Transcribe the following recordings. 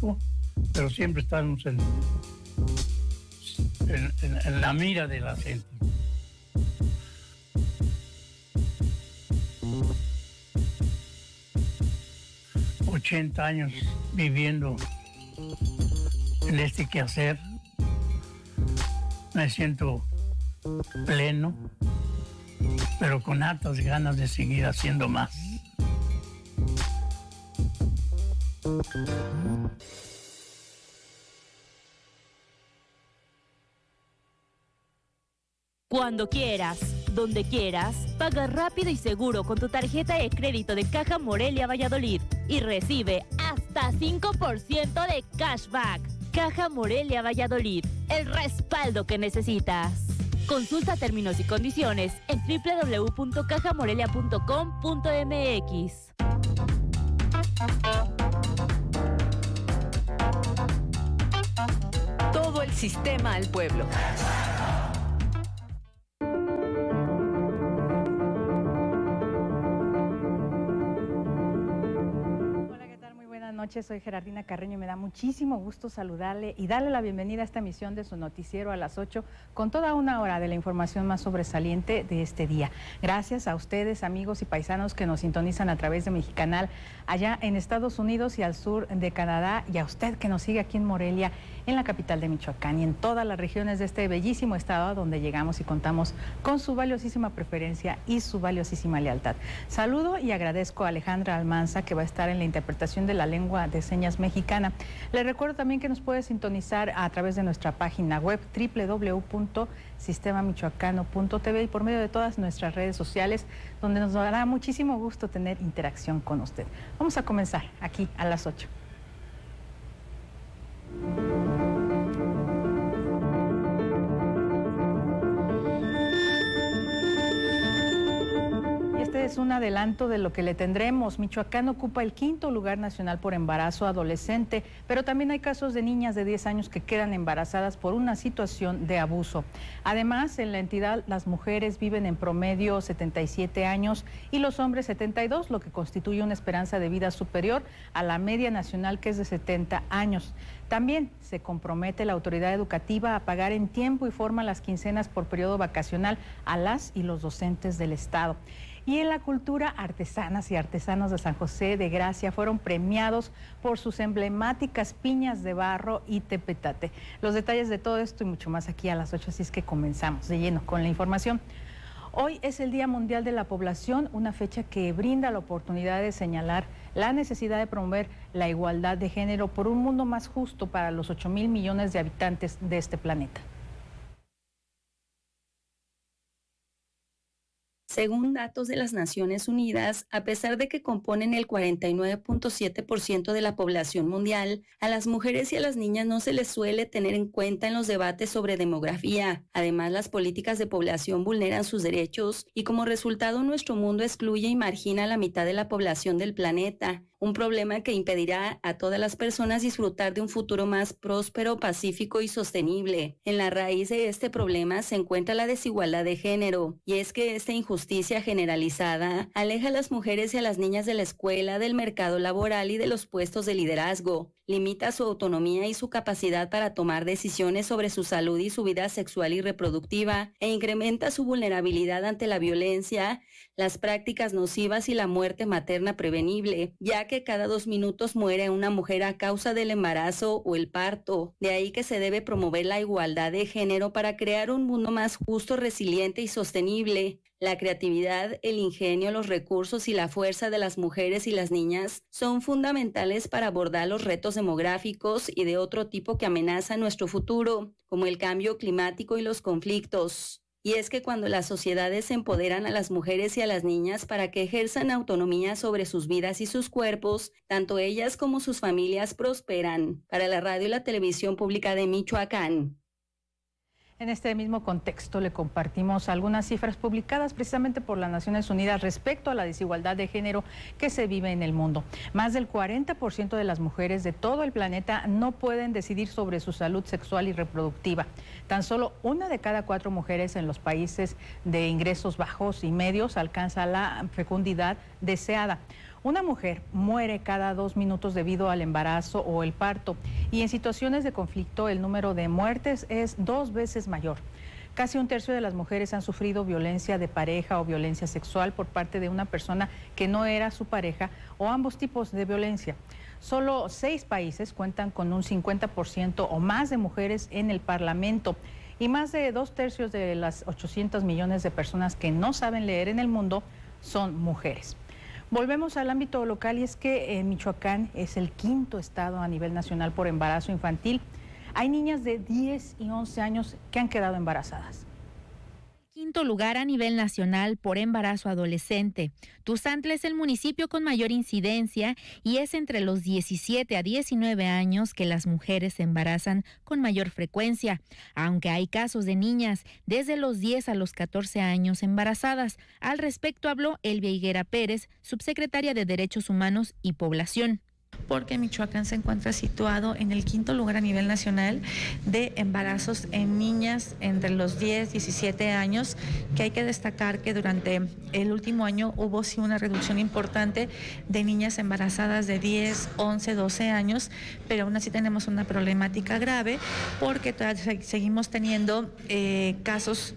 México, pero siempre estamos en la mira de la gente. ...80 años viviendo en este quehacer. Me siento pleno, pero con hartas ganas de seguir haciendo más. Cuando quieras, donde quieras, paga rápido y seguro con tu tarjeta de crédito de Caja Morelia Valladolid y recibe hasta 5% de cashback. Caja Morelia Valladolid, el respaldo que necesitas. Consulta términos y condiciones en www.cajamorelia.com.mx. Todo el sistema al pueblo. Noches, soy Gerardina Carreño y me da muchísimo gusto saludarle y darle la bienvenida a esta emisión de su noticiero a las 8 con toda una hora de la información más sobresaliente de este día. Gracias a ustedes, amigos y paisanos que nos sintonizan a través de Mexicanal allá en Estados Unidos y al sur de Canadá, y a usted que nos sigue aquí en Morelia, en la capital de Michoacán y en todas las regiones de este bellísimo estado a donde llegamos y contamos con su valiosísima preferencia y su valiosísima lealtad. Saludo y agradezco a Alejandra Almanza, que va a estar en la interpretación de la lengua de señas mexicana. Le recuerdo también que nos puede sintonizar a través de nuestra página web www.sistemamichoacano.tv y por medio de todas nuestras redes sociales, donde nos dará muchísimo gusto tener interacción con usted. Vamos a comenzar aquí a las 8. Este es un adelanto de lo que le tendremos. Michoacán ocupa el 5º lugar nacional por embarazo adolescente, pero también hay casos de niñas de 10 años que quedan embarazadas por una situación de abuso. Además, en la entidad las mujeres viven en promedio 77 años y los hombres 72, lo que constituye una esperanza de vida superior a la media nacional, que es de 70 años. También se compromete la autoridad educativa a pagar en tiempo y forma las quincenas por periodo vacacional a las y los docentes del Estado. Y en la cultura, artesanas y artesanos de San José de Gracia fueron premiados por sus emblemáticas piñas de barro y tepetate. Los detalles de todo esto y mucho más aquí a las 8, así es que comenzamos de lleno con la información. Hoy es el Día Mundial de la Población, una fecha que brinda la oportunidad de señalar la necesidad de promover la igualdad de género por un mundo más justo para los 8,000 millones de habitantes de este planeta. Según datos de las Naciones Unidas, a pesar de que componen el 49.7% de la población mundial, a las mujeres y a las niñas no se les suele tener en cuenta en los debates sobre demografía. Además, las políticas de población vulneran sus derechos y como resultado nuestro mundo excluye y margina a la mitad de la población del planeta. Un problema que impedirá a todas las personas disfrutar de un futuro más próspero, pacífico y sostenible. En la raíz de este problema se encuentra la desigualdad de género, y es que esta injusticia generalizada aleja a las mujeres y a las niñas de la escuela, del mercado laboral y de los puestos de liderazgo. Limita su autonomía y su capacidad para tomar decisiones sobre su salud y su vida sexual y reproductiva, e incrementa su vulnerabilidad ante la violencia, las prácticas nocivas y la muerte materna prevenible, ya que cada 2 minutos muere una mujer a causa del embarazo o el parto. De ahí que se debe promover la igualdad de género para crear un mundo más justo, resiliente y sostenible. La creatividad, el ingenio, los recursos y la fuerza de las mujeres y las niñas son fundamentales para abordar los retos demográficos y de otro tipo que amenazan nuestro futuro, como el cambio climático y los conflictos. Y es que cuando las sociedades empoderan a las mujeres y a las niñas para que ejerzan autonomía sobre sus vidas y sus cuerpos, tanto ellas como sus familias prosperan. Para la radio y la televisión pública de Michoacán. En este mismo contexto le compartimos algunas cifras publicadas precisamente por las Naciones Unidas respecto a la desigualdad de género que se vive en el mundo. Más del 40% de las mujeres de todo el planeta no pueden decidir sobre su salud sexual y reproductiva. Tan solo 1 de cada 4 mujeres en los países de ingresos bajos y medios alcanza la fecundidad deseada. Una mujer muere cada 2 minutos debido al embarazo o el parto, y en situaciones de conflicto el número de muertes es 2 veces mayor. Casi 1/3 de las mujeres han sufrido violencia de pareja o violencia sexual por parte de una persona que no era su pareja, o ambos tipos de violencia. Solo 6 países cuentan con un 50% o más de mujeres en el Parlamento, y más de 2/3 de las 800 millones de personas que no saben leer en el mundo son mujeres. Volvemos al ámbito local, y es que Michoacán es el 5º estado a nivel nacional por embarazo infantil. Hay niñas de 10 y 11 años que han quedado embarazadas. 5º lugar a nivel nacional por embarazo adolescente. Tuzantla es el municipio con mayor incidencia y es entre los 17 a 19 años que las mujeres se embarazan con mayor frecuencia, aunque hay casos de niñas desde los 10 a los 14 años embarazadas. Al respecto habló Elvia Higuera Pérez, subsecretaria de Derechos Humanos y Población. Porque Michoacán se encuentra situado en el 5º lugar a nivel nacional de embarazos en niñas entre los 10 y 17 años, que hay que destacar que durante el último año hubo sí una reducción importante de niñas embarazadas de 10, 11, 12 años, pero aún así tenemos una problemática grave porque todavía seguimos teniendo casos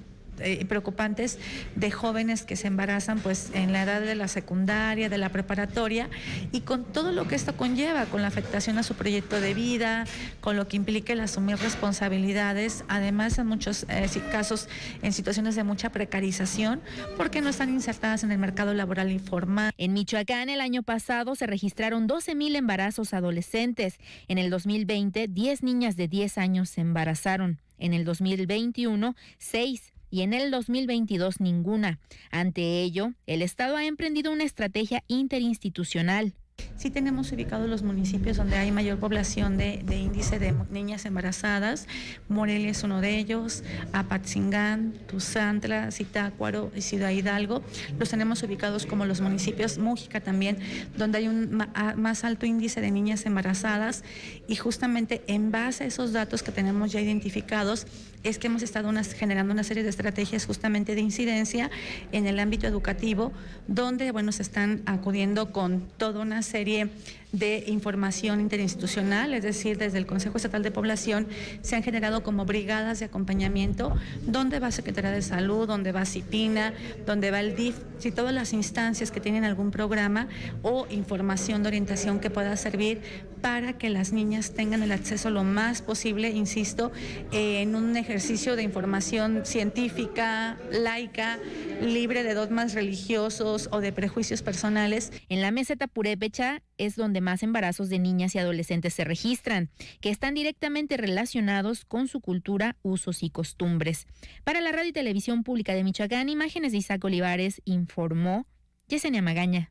preocupantes de jóvenes que se embarazan pues en la edad de la secundaria, de la preparatoria, y con todo lo que esto conlleva, con la afectación a su proyecto de vida, con lo que implica el asumir responsabilidades, además en muchos casos en situaciones de mucha precarización porque no están insertadas en el mercado laboral informal. En Michoacán el año pasado se registraron 12,000 embarazos adolescentes. En el 2020, 10 niñas de 10 años se embarazaron. En el 2021, 6. Y en el 2022 ninguna. Ante ello, el Estado ha emprendido una estrategia interinstitucional. Sí tenemos ubicados los municipios donde hay mayor población de índice de niñas embarazadas. Morelia es uno de ellos, Apatzingán, Tuzantla, Zitácuaro y Ciudad Hidalgo. Los tenemos ubicados como los municipios, Mújica también, donde hay un más alto índice de niñas embarazadas, y justamente en base a esos datos que tenemos ya identificados es que hemos estado generando una serie de estrategias justamente de incidencia en el ámbito educativo, donde se están acudiendo con toda una serie de información interinstitucional, es decir, desde el Consejo Estatal de Población se han generado como brigadas de acompañamiento, donde va Secretaría de Salud, donde va CIPINA, donde va el DIF, y todas las instancias que tienen algún programa o información de orientación que pueda servir para que las niñas tengan el acceso lo más posible, insisto, en un ejercicio de información científica, laica, libre de dogmas religiosos o de prejuicios personales. En la meseta purépecha es donde más embarazos de niñas y adolescentes se registran, que están directamente relacionados con su cultura, usos y costumbres. Para la Radio y Televisión Pública de Michoacán, imágenes de Isaac Olivares, informó Yesenia Magaña.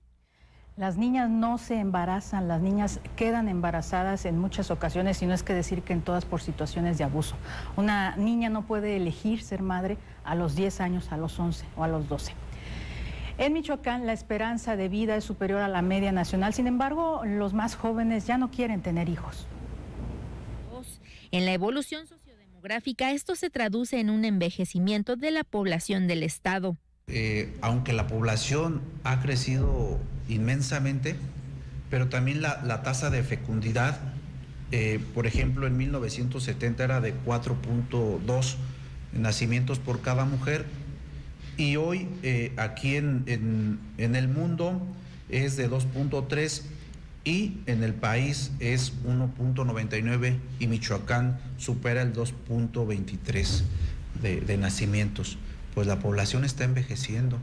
Las niñas no se embarazan, las niñas quedan embarazadas en muchas ocasiones, y no es que decir que en todas por situaciones de abuso. Una niña no puede elegir ser madre a los 10 años, a los 11 o a los 12. En Michoacán la esperanza de vida es superior a la media nacional, sin embargo, los más jóvenes ya no quieren tener hijos. En la evolución sociodemográfica, esto se traduce en un envejecimiento de la población del estado. Aunque la población ha crecido inmensamente, pero también la tasa de fecundidad, por ejemplo, en 1970 era de 4.2 nacimientos por cada mujer, y hoy aquí en el mundo es de 2.3 y en el país es 1.99, y Michoacán supera el 2.23 de nacimientos. Pues la población está envejeciendo.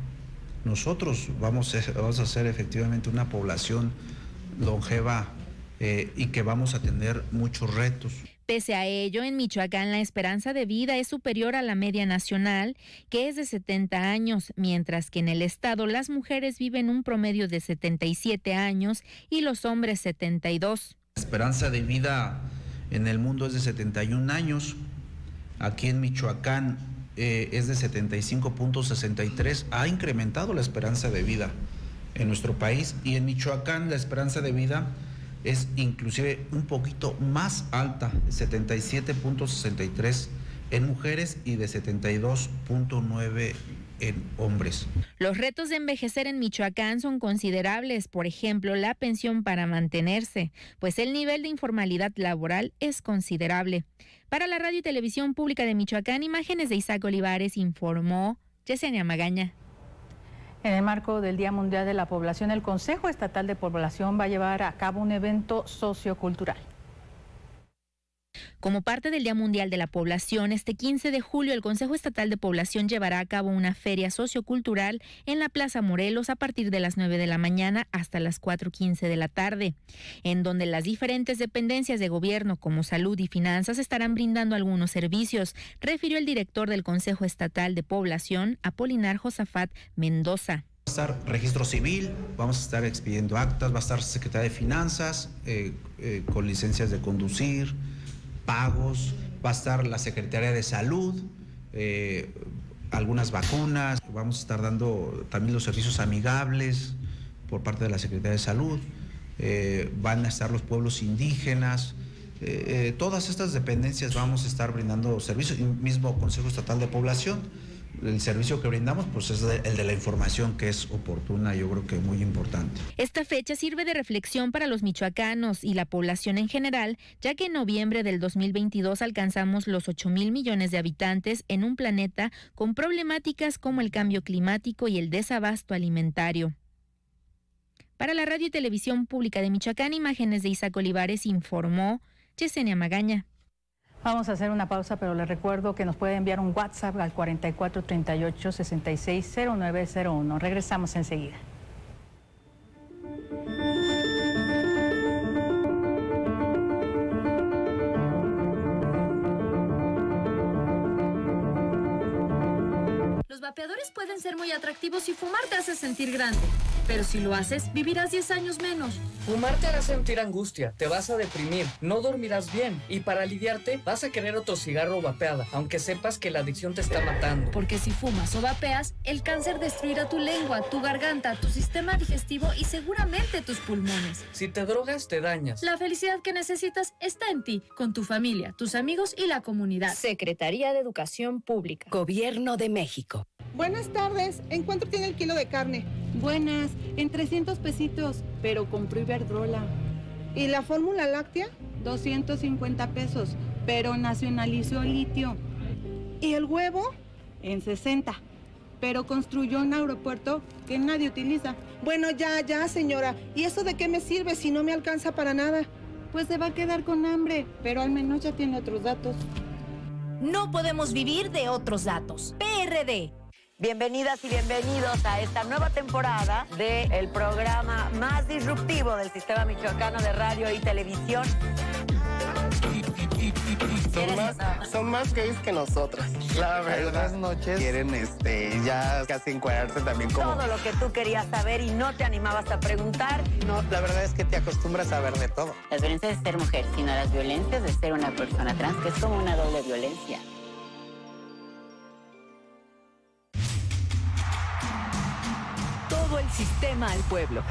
Nosotros vamos a ser efectivamente una población longeva y que vamos a tener muchos retos. Pese a ello, en Michoacán la esperanza de vida es superior a la media nacional, que es de 70 años, mientras que en el estado las mujeres viven un promedio de 77 años y los hombres 72. La esperanza de vida en el mundo es de 71 años. Aquí en Michoacán es de 75.63. Ha incrementado la esperanza de vida en nuestro país, y en Michoacán la esperanza de vida es inclusive un poquito más alta, 77.63 en mujeres y de 72.9 en hombres. Los retos de envejecer en Michoacán son considerables, por ejemplo, la pensión para mantenerse, pues el nivel de informalidad laboral es considerable. Para la Radio y Televisión Pública de Michoacán, imágenes de Isaac Olivares, informó Yesenia Magaña. En el marco del Día Mundial de la Población, el Consejo Estatal de Población va a llevar a cabo un evento sociocultural. Como parte del Día Mundial de la Población, este 15 de julio el Consejo Estatal de Población llevará a cabo una feria sociocultural en la Plaza Morelos a partir de las 9 de la mañana hasta las 4:15 de la tarde, en donde las diferentes dependencias de gobierno como salud y finanzas estarán brindando algunos servicios, refirió el director del Consejo Estatal de Población, Apolinar Josafat Mendoza. Va a estar registro civil, vamos a estar expidiendo actas, va a estar Secretaría de Finanzas con licencias de conducir, pagos, va a estar la Secretaría de Salud, algunas vacunas, vamos a estar dando también los servicios amigables por parte de la Secretaría de Salud, van a estar los pueblos indígenas, todas estas dependencias vamos a estar brindando servicios, y mismo Consejo Estatal de Población. El servicio que brindamos pues es el de la información, que es oportuna, yo creo que muy importante. Esta fecha sirve de reflexión para los michoacanos y la población en general, ya que en noviembre del 2022 alcanzamos los 8,000 millones de habitantes en un planeta con problemáticas como el cambio climático y el desabasto alimentario. Para la Radio y Televisión Pública de Michoacán, imágenes de Isaac Olivares, informó Yesenia Magaña. Vamos a hacer una pausa, pero les recuerdo que nos puede enviar un WhatsApp al 4438-660901. Regresamos enseguida. Los vapeadores pueden ser muy atractivos y fumar te hace sentir grande. Pero si lo haces, vivirás 10 años menos. Fumar te hará sentir angustia, te vas a deprimir, no dormirás bien y para aliviarte vas a querer otro cigarro o vapeada, aunque sepas que la adicción te está matando. Porque si fumas o vapeas, el cáncer destruirá tu lengua, tu garganta, tu sistema digestivo y seguramente tus pulmones. Si te drogas, te dañas. La felicidad que necesitas está en ti, con tu familia, tus amigos y la comunidad. Secretaría de Educación Pública. Gobierno de México. Buenas tardes, ¿en cuánto tiene el kilo de carne? Buenas, en 300 pesitos, pero compró Iberdrola. ¿Y la fórmula láctea? 250 pesos, pero nacionalizó litio. ¿Y el huevo? En 60, pero construyó un aeropuerto que nadie utiliza. Bueno, ya, señora. ¿Y eso de qué me sirve si no me alcanza para nada? Pues se va a quedar con hambre, pero al menos ya tiene otros datos. No podemos vivir de otros datos. PRD. Bienvenidas y bienvenidos a esta nueva temporada del programa más disruptivo del sistema michoacano de radio y televisión. Son más gays que nosotras. La verdad, noches quieren ya casi encuadrarse también como... Todo lo que tú querías saber y no te animabas a preguntar. No, la verdad es que te acostumbras a ver de todo. Las violencias de ser mujer, sino las violencias de ser una persona trans, que es como una doble violencia. Todo el sistema al pueblo.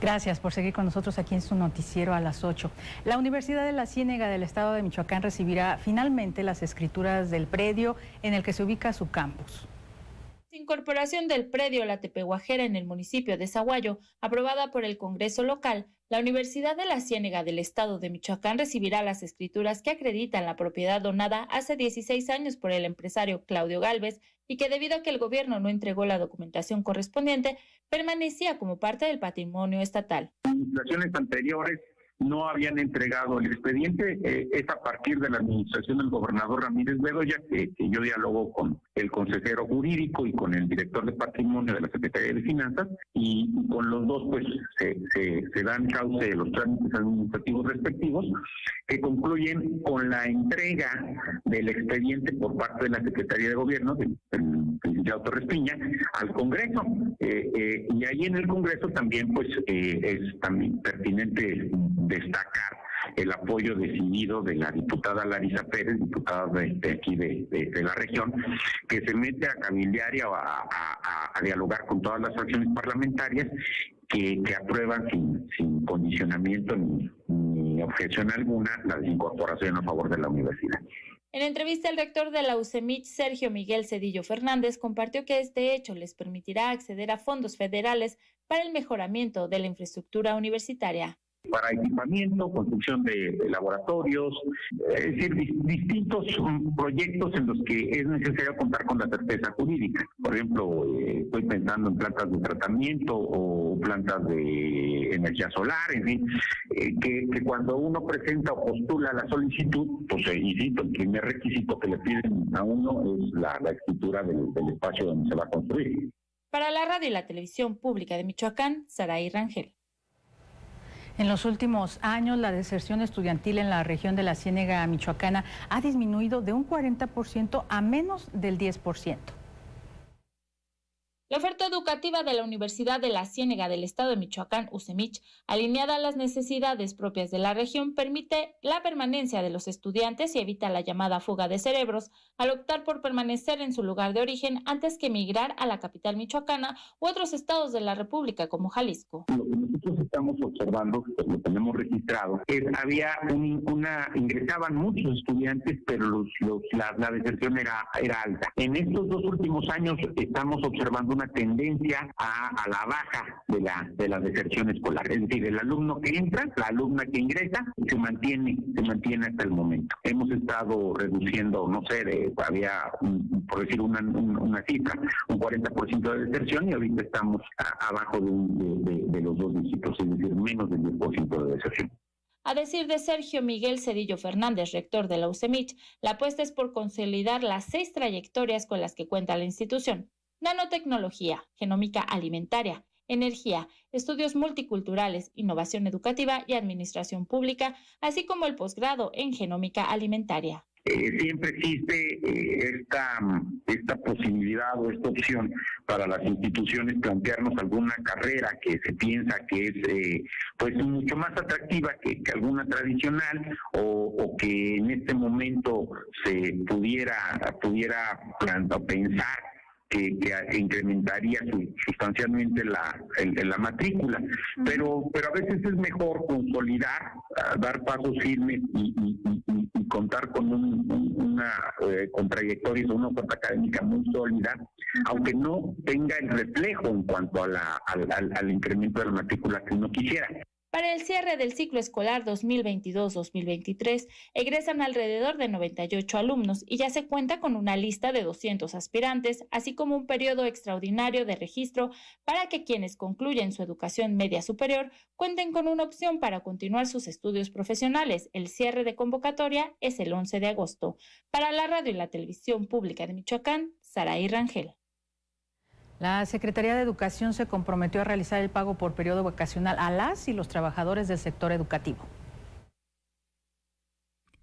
Gracias por seguir con nosotros aquí en su noticiero a las 8. La Universidad de la Ciénega del Estado de Michoacán recibirá finalmente las escrituras del predio en el que se ubica su campus. Incorporación del predio La Tepehuajera en el municipio de Zaguayo, aprobada por el Congreso local, la Universidad de la Ciénega del Estado de Michoacán recibirá las escrituras que acreditan la propiedad donada hace 16 años por el empresario Claudio Gálvez y que debido a que el gobierno no entregó la documentación correspondiente, permanecía como parte del patrimonio estatal. Administraciones anteriores no habían entregado el expediente, es a partir de la administración del gobernador Ramírez Bedoya que yo dialogo con el consejero jurídico y con el director de patrimonio de la Secretaría de Finanzas, y con los dos pues se dan cauce los trámites administrativos respectivos que concluyen con la entrega del expediente por parte de la Secretaría de Gobierno del licenciado Torres Piña al Congreso, y ahí en el Congreso también pues es también pertinente destacar el apoyo decidido de la diputada Larisa Pérez, diputada de aquí de la región, que se mete a cabildear y a dialogar con todas las fracciones parlamentarias que aprueban sin condicionamiento ni sin objeción alguna la incorporación a favor de la universidad. En entrevista, el rector de la UCEMIC, Sergio Miguel Cedillo Fernández, compartió que este hecho les permitirá acceder a fondos federales para el mejoramiento de la infraestructura universitaria. Para equipamiento, construcción de laboratorios, es decir, distintos proyectos en los que es necesario contar con la certeza jurídica. Por ejemplo, estoy pensando en plantas de tratamiento o plantas de energía solar, en fin, que cuando uno presenta o postula la solicitud, pues insisto, el primer requisito que le piden a uno es la escritura del espacio donde se va a construir. Para la radio y la televisión pública de Michoacán, Saraí Rangel. En los últimos años, la deserción estudiantil en la región de la Ciénega michoacana ha disminuido de un 40% a menos del 10%. La oferta educativa de la Universidad de la Ciénega del Estado de Michoacán, UCEMIC, alineada a las necesidades propias de la región, permite la permanencia de los estudiantes y evita la llamada fuga de cerebros al optar por permanecer en su lugar de origen antes que emigrar a la capital michoacana u otros estados de la República como Jalisco. Lo que nosotros estamos observando, lo tenemos registrado, es ingresaban muchos estudiantes, pero la deserción era alta. En estos 2 últimos años estamos observando una tendencia a la baja de la deserción escolar. Es decir, el alumno que entra, la alumna que ingresa, se mantiene hasta el momento. Hemos estado reduciendo, no sé, había, por decir una cifra, un 40% de deserción y ahorita estamos abajo de los 2 dígitos, es decir, menos del 10% de deserción. A decir de Sergio Miguel Cedillo Fernández, rector de la UCEMIC, la apuesta es por consolidar las 6 trayectorias con las que cuenta la institución: nanotecnología, genómica alimentaria, energía, estudios multiculturales, innovación educativa y administración pública, así como el posgrado en genómica alimentaria. Siempre existe esta posibilidad o esta opción para las instituciones plantearnos alguna carrera que se piensa que es pues mucho más atractiva que alguna tradicional o que en este momento se pudiera pensar que incrementaría sustancialmente la matrícula, pero a veces es mejor consolidar, dar pasos firmes y contar con trayectorias o una oferta académica muy sólida, aunque no tenga el reflejo en cuanto al incremento de la matrícula que uno quisiera. Para el cierre del ciclo escolar 2022-2023, egresan alrededor de 98 alumnos y ya se cuenta con una lista de 200 aspirantes, así como un periodo extraordinario de registro para que quienes concluyen su educación media superior cuenten con una opción para continuar sus estudios profesionales. El cierre de convocatoria es el 11 de agosto. Para la radio y la televisión pública de Michoacán, Saraí Rangel. La Secretaría de Educación se comprometió a realizar el pago por periodo vacacional a las y los trabajadores del sector educativo.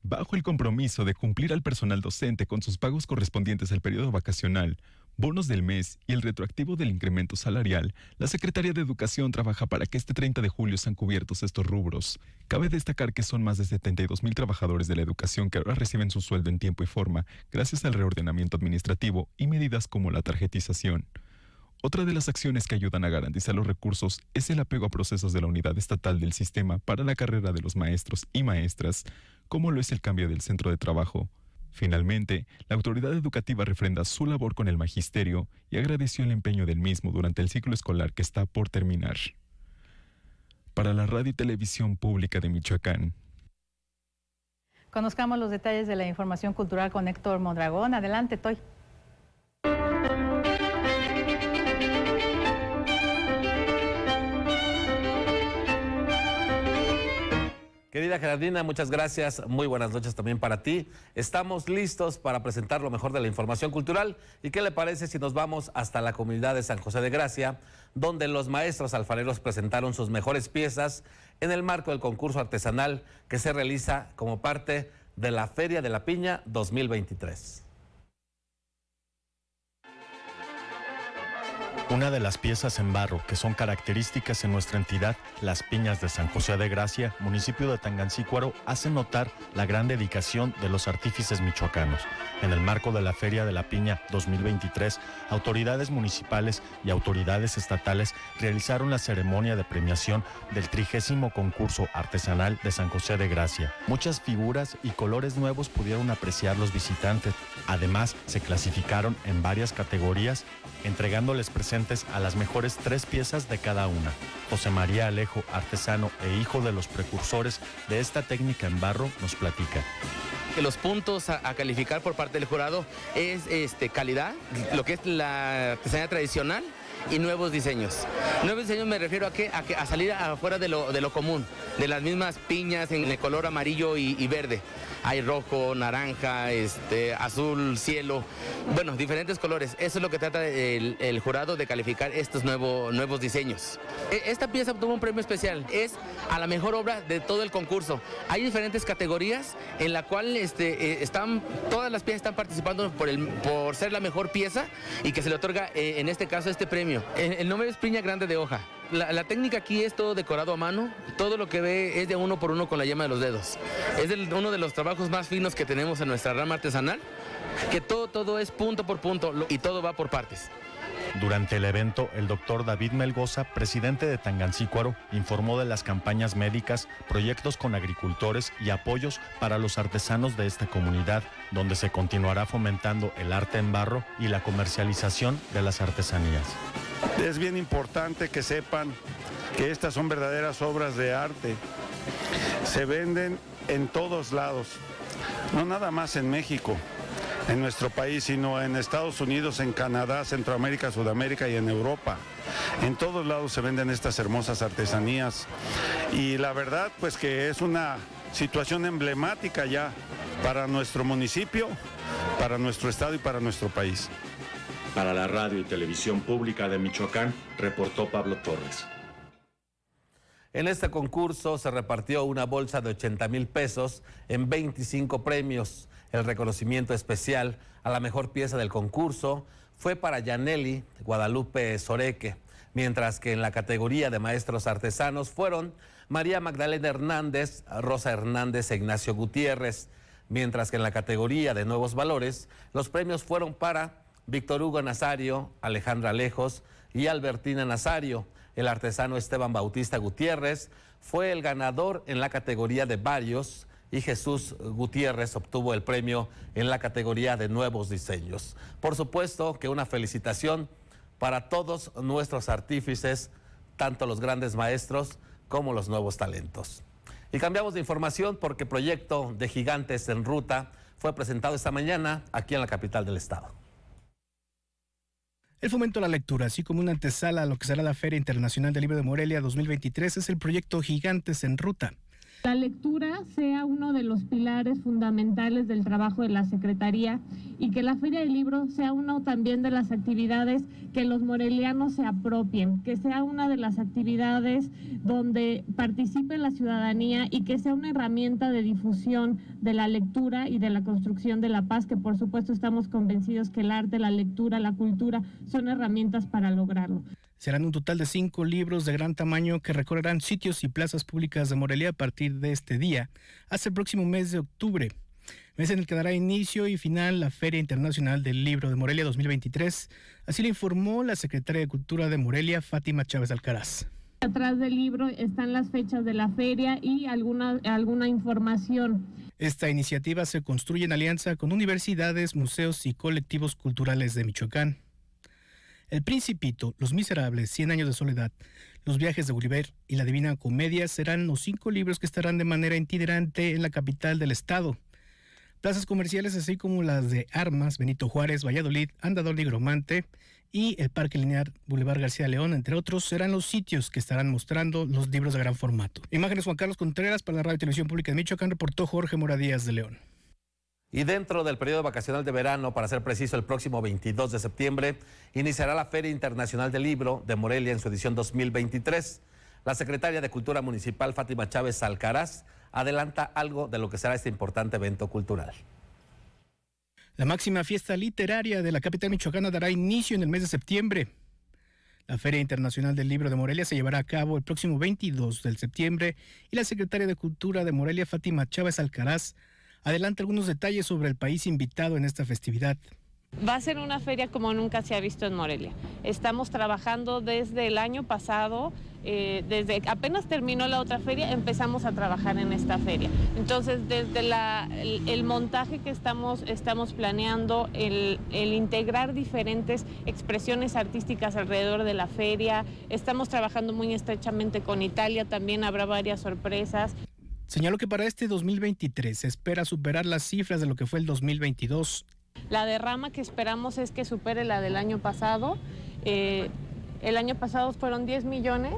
Bajo el compromiso de cumplir al personal docente con sus pagos correspondientes al periodo vacacional, bonos del mes y el retroactivo del incremento salarial, la Secretaría de Educación trabaja para que este 30 de julio sean cubiertos estos rubros. Cabe destacar que son más de 72,000 trabajadores de la educación que ahora reciben su sueldo en tiempo y forma gracias al reordenamiento administrativo y medidas como la tarjetización. Otra de las acciones que ayudan a garantizar los recursos es el apego a procesos de la Unidad Estatal del Sistema para la carrera de los maestros y maestras, como lo es el cambio del centro de trabajo. Finalmente, la autoridad educativa refrenda su labor con el magisterio y agradeció el empeño del mismo durante el ciclo escolar que está por terminar. Para la radio y televisión pública de Michoacán. Conozcamos los detalles de la información cultural con Héctor Mondragón. Adelante, Toy. Querida Gerardina, muchas gracias. Muy buenas noches también para ti. Estamos listos para presentar lo mejor de la información cultural. ¿Y qué le parece si nos vamos hasta la comunidad de San José de Gracia, donde los maestros alfareros presentaron sus mejores piezas en el marco del concurso artesanal que se realiza como parte de la Feria de la Piña 2023? Una de las piezas en barro que son características en nuestra entidad, las piñas de San José de Gracia, municipio de Tangancícuaro, hacen notar la gran dedicación de los artífices michoacanos. En el marco de la Feria de la Piña 2023, autoridades municipales y autoridades estatales realizaron la ceremonia de premiación del 30º concurso artesanal de San José de Gracia. Muchas figuras y colores nuevos pudieron apreciar los visitantes. Además, se clasificaron en varias categorías, entregándoles presentes a las mejores 3 piezas de cada una. José María Alejo, artesano e hijo de los precursores de esta técnica en barro, nos platica. Los puntos a calificar por parte del jurado es calidad, lo que es la artesanía tradicional, y nuevos diseños. Nuevos diseños me refiero a salir afuera de lo común, de las mismas piñas en el color amarillo y verde. Hay rojo, naranja, azul, cielo, bueno, diferentes colores. Eso es lo que trata el jurado, de calificar estos nuevos diseños. Esta pieza obtuvo un premio especial, es a la mejor obra de todo el concurso. Hay diferentes categorías en la cual todas las piezas están participando por ser la mejor pieza, y que se le otorga en este caso este premio. El nombre es piña grande de hoja. La técnica aquí es todo decorado a mano, todo lo que ve es de 1 por 1 con la yema de los dedos. Es uno de los trabajos más finos que tenemos en nuestra rama artesanal, que todo es punto por punto y todo va por partes. Durante el evento, el doctor David Melgoza, presidente de Tangancícuaro, informó de las campañas médicas, proyectos con agricultores y apoyos para los artesanos de esta comunidad, donde se continuará fomentando el arte en barro y la comercialización de las artesanías. Es bien importante que sepan que estas son verdaderas obras de arte. Se venden en todos lados, no nada más en México, en nuestro país, sino en Estados Unidos, en Canadá, Centroamérica, Sudamérica y en Europa. En todos lados se venden estas hermosas artesanías, y la verdad pues que es una situación emblemática ya para nuestro municipio, para nuestro estado y para nuestro país. Para la radio y televisión pública de Michoacán, reportó Pablo Torres. En este concurso se repartió una bolsa de 80,000 pesos en 25 premios. El reconocimiento especial a la mejor pieza del concurso fue para Yaneli Guadalupe Soreque, mientras que en la categoría de maestros artesanos fueron María Magdalena Hernández, Rosa Hernández e Ignacio Gutiérrez, mientras que en la categoría de nuevos valores los premios fueron para Víctor Hugo Nazario, Alejandra Lejos y Albertina Nazario. El artesano Esteban Bautista Gutiérrez fue el ganador en la categoría de varios, y Jesús Gutiérrez obtuvo el premio en la categoría de nuevos diseños. Por supuesto que una felicitación para todos nuestros artífices, tanto los grandes maestros como los nuevos talentos. Y cambiamos de información porque el proyecto de Gigantes en Ruta fue presentado esta mañana aquí en la capital del estado. El fomento a la lectura, así como una antesala a lo que será la Feria Internacional del Libro de Morelia 2023, es el proyecto Gigantes en Ruta. La lectura sea uno de los pilares fundamentales del trabajo de la Secretaría, y que la Feria del Libro sea una también de las actividades que los morelianos se apropien, que sea una de las actividades donde participe la ciudadanía y que sea una herramienta de difusión de la lectura y de la construcción de la paz, que por supuesto estamos convencidos que el arte, la lectura, la cultura son herramientas para lograrlo. Serán un total de 5 libros de gran tamaño que recorrerán sitios y plazas públicas de Morelia a partir de este día hasta el próximo mes de octubre, mes en el que dará inicio y final la Feria Internacional del Libro de Morelia 2023. Así lo informó la secretaria de Cultura de Morelia, Fátima Chávez Alcaraz. Atrás del libro están las fechas de la feria y alguna información. Esta iniciativa se construye en alianza con universidades, museos y colectivos culturales de Michoacán. El Principito, Los Miserables, 100 años de soledad, Los viajes de Gulliver y La Divina Comedia serán los 5 libros que estarán de manera itinerante en la capital del estado. Plazas comerciales así como las de Armas, Benito Juárez, Valladolid, Andador Nigromante y el Parque Lineal Boulevard García León, entre otros, serán los sitios que estarán mostrando los libros de gran formato. Imágenes Juan Carlos Contreras para la Radio y Televisión Pública de Michoacán, reportó Jorge Mora Díaz de León. Y dentro del periodo vacacional de verano, para ser preciso, el próximo 22 de septiembre, iniciará la Feria Internacional del Libro de Morelia en su edición 2023. La secretaria de Cultura Municipal, Fátima Chávez Alcaraz, adelanta algo de lo que será este importante evento cultural. La máxima fiesta literaria de la capital michoacana dará inicio en el mes de septiembre. La Feria Internacional del Libro de Morelia se llevará a cabo el próximo 22 de septiembre y la secretaria de Cultura de Morelia, Fátima Chávez Alcaraz, adelanta algunos detalles sobre el país invitado en esta festividad. Va a ser una feria como nunca se ha visto en Morelia. Estamos trabajando desde el año pasado, desde apenas terminó la otra feria, empezamos a trabajar en esta feria. Entonces, desde el montaje que estamos planeando, el integrar diferentes expresiones artísticas alrededor de la feria, estamos trabajando muy estrechamente con Italia, también habrá varias sorpresas. Señaló que para este 2023 se espera superar las cifras de lo que fue el 2022. La derrama que esperamos es que supere la del año pasado. El año pasado fueron 10 millones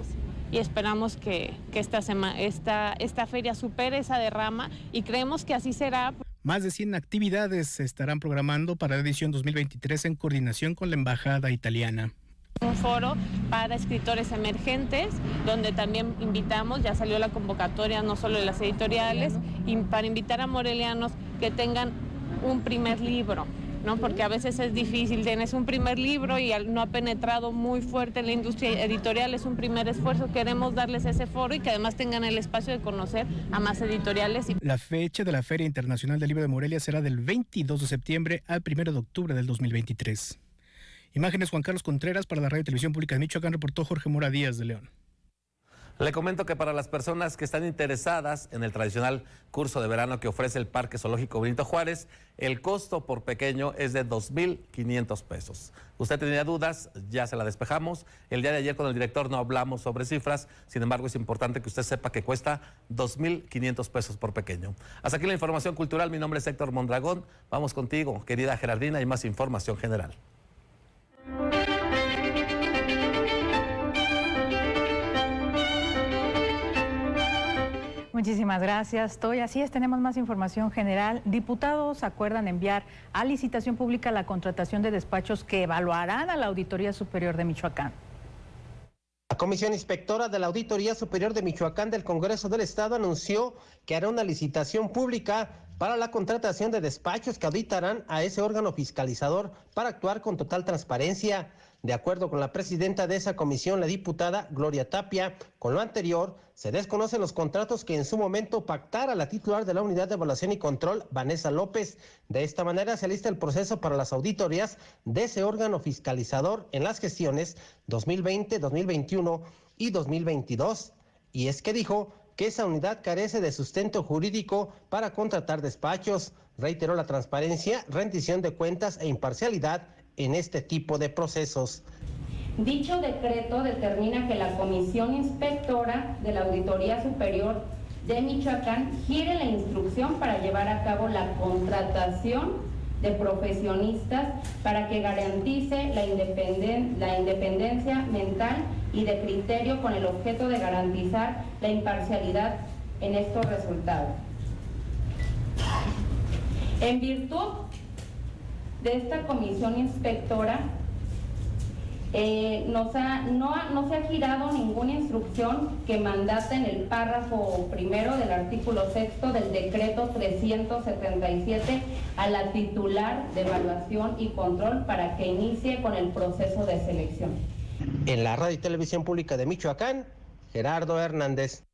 y esperamos que esta feria supere esa derrama y creemos que así será. Más de 100 actividades se estarán programando para la edición 2023 en coordinación con la Embajada Italiana. Un foro para escritores emergentes, donde también invitamos, ya salió la convocatoria no solo de las editoriales, y para invitar a morelianos que tengan un primer libro, ¿no? Porque a veces es difícil, tienes un primer libro y no ha penetrado muy fuerte en la industria editorial, es un primer esfuerzo, queremos darles ese foro y que además tengan el espacio de conocer a más editoriales. La fecha de la Feria Internacional del Libro de Morelia será del 22 de septiembre al 1 de octubre del 2023. Imágenes Juan Carlos Contreras para la Radio y Televisión Pública de Michoacán, reportó Jorge Mora Díaz de León. Le comento que para las personas que están interesadas en el tradicional curso de verano que ofrece el Parque Zoológico Benito Juárez, el costo por pequeño es de 2,500 pesos. Usted tenía dudas, ya se la despejamos. El día de ayer con el director no hablamos sobre cifras, sin embargo es importante que usted sepa que cuesta 2,500 pesos por pequeño. Hasta aquí la información cultural, mi nombre es Héctor Mondragón. Vamos contigo, querida Gerardina, y más información general. Muchísimas gracias, Toy. Así es, tenemos más información general. Diputados acuerdan enviar a licitación pública la contratación de despachos que evaluarán a la Auditoría Superior de Michoacán. La Comisión Inspectora de la Auditoría Superior de Michoacán del Congreso del Estado anunció que hará una licitación pública para la contratación de despachos que auditarán a ese órgano fiscalizador para actuar con total transparencia. De acuerdo con la presidenta de esa comisión, la diputada Gloria Tapia, con lo anterior, se desconocen los contratos que en su momento pactara la titular de la Unidad de Evaluación y Control, Vanessa López. De esta manera se alista el proceso para las auditorías de ese órgano fiscalizador en las gestiones 2020, 2021 y 2022. Y es que dijo que esa unidad carece de sustento jurídico para contratar despachos. Reiteró la transparencia, rendición de cuentas e imparcialidad en este tipo de procesos. Dicho decreto determina que la Comisión Inspectora de la Auditoría Superior de Michoacán gire la instrucción para llevar a cabo la contratación de profesionistas para que garantice la independencia mental y de criterio con el objeto de garantizar la imparcialidad en estos resultados. En virtud de esta comisión inspectora, no se ha girado ninguna instrucción que mandate en el párrafo primero del artículo 6 del decreto 377 a la titular de evaluación y control para que inicie con el proceso de selección. En la Radio y Televisión Pública de Michoacán, Gerardo Hernández.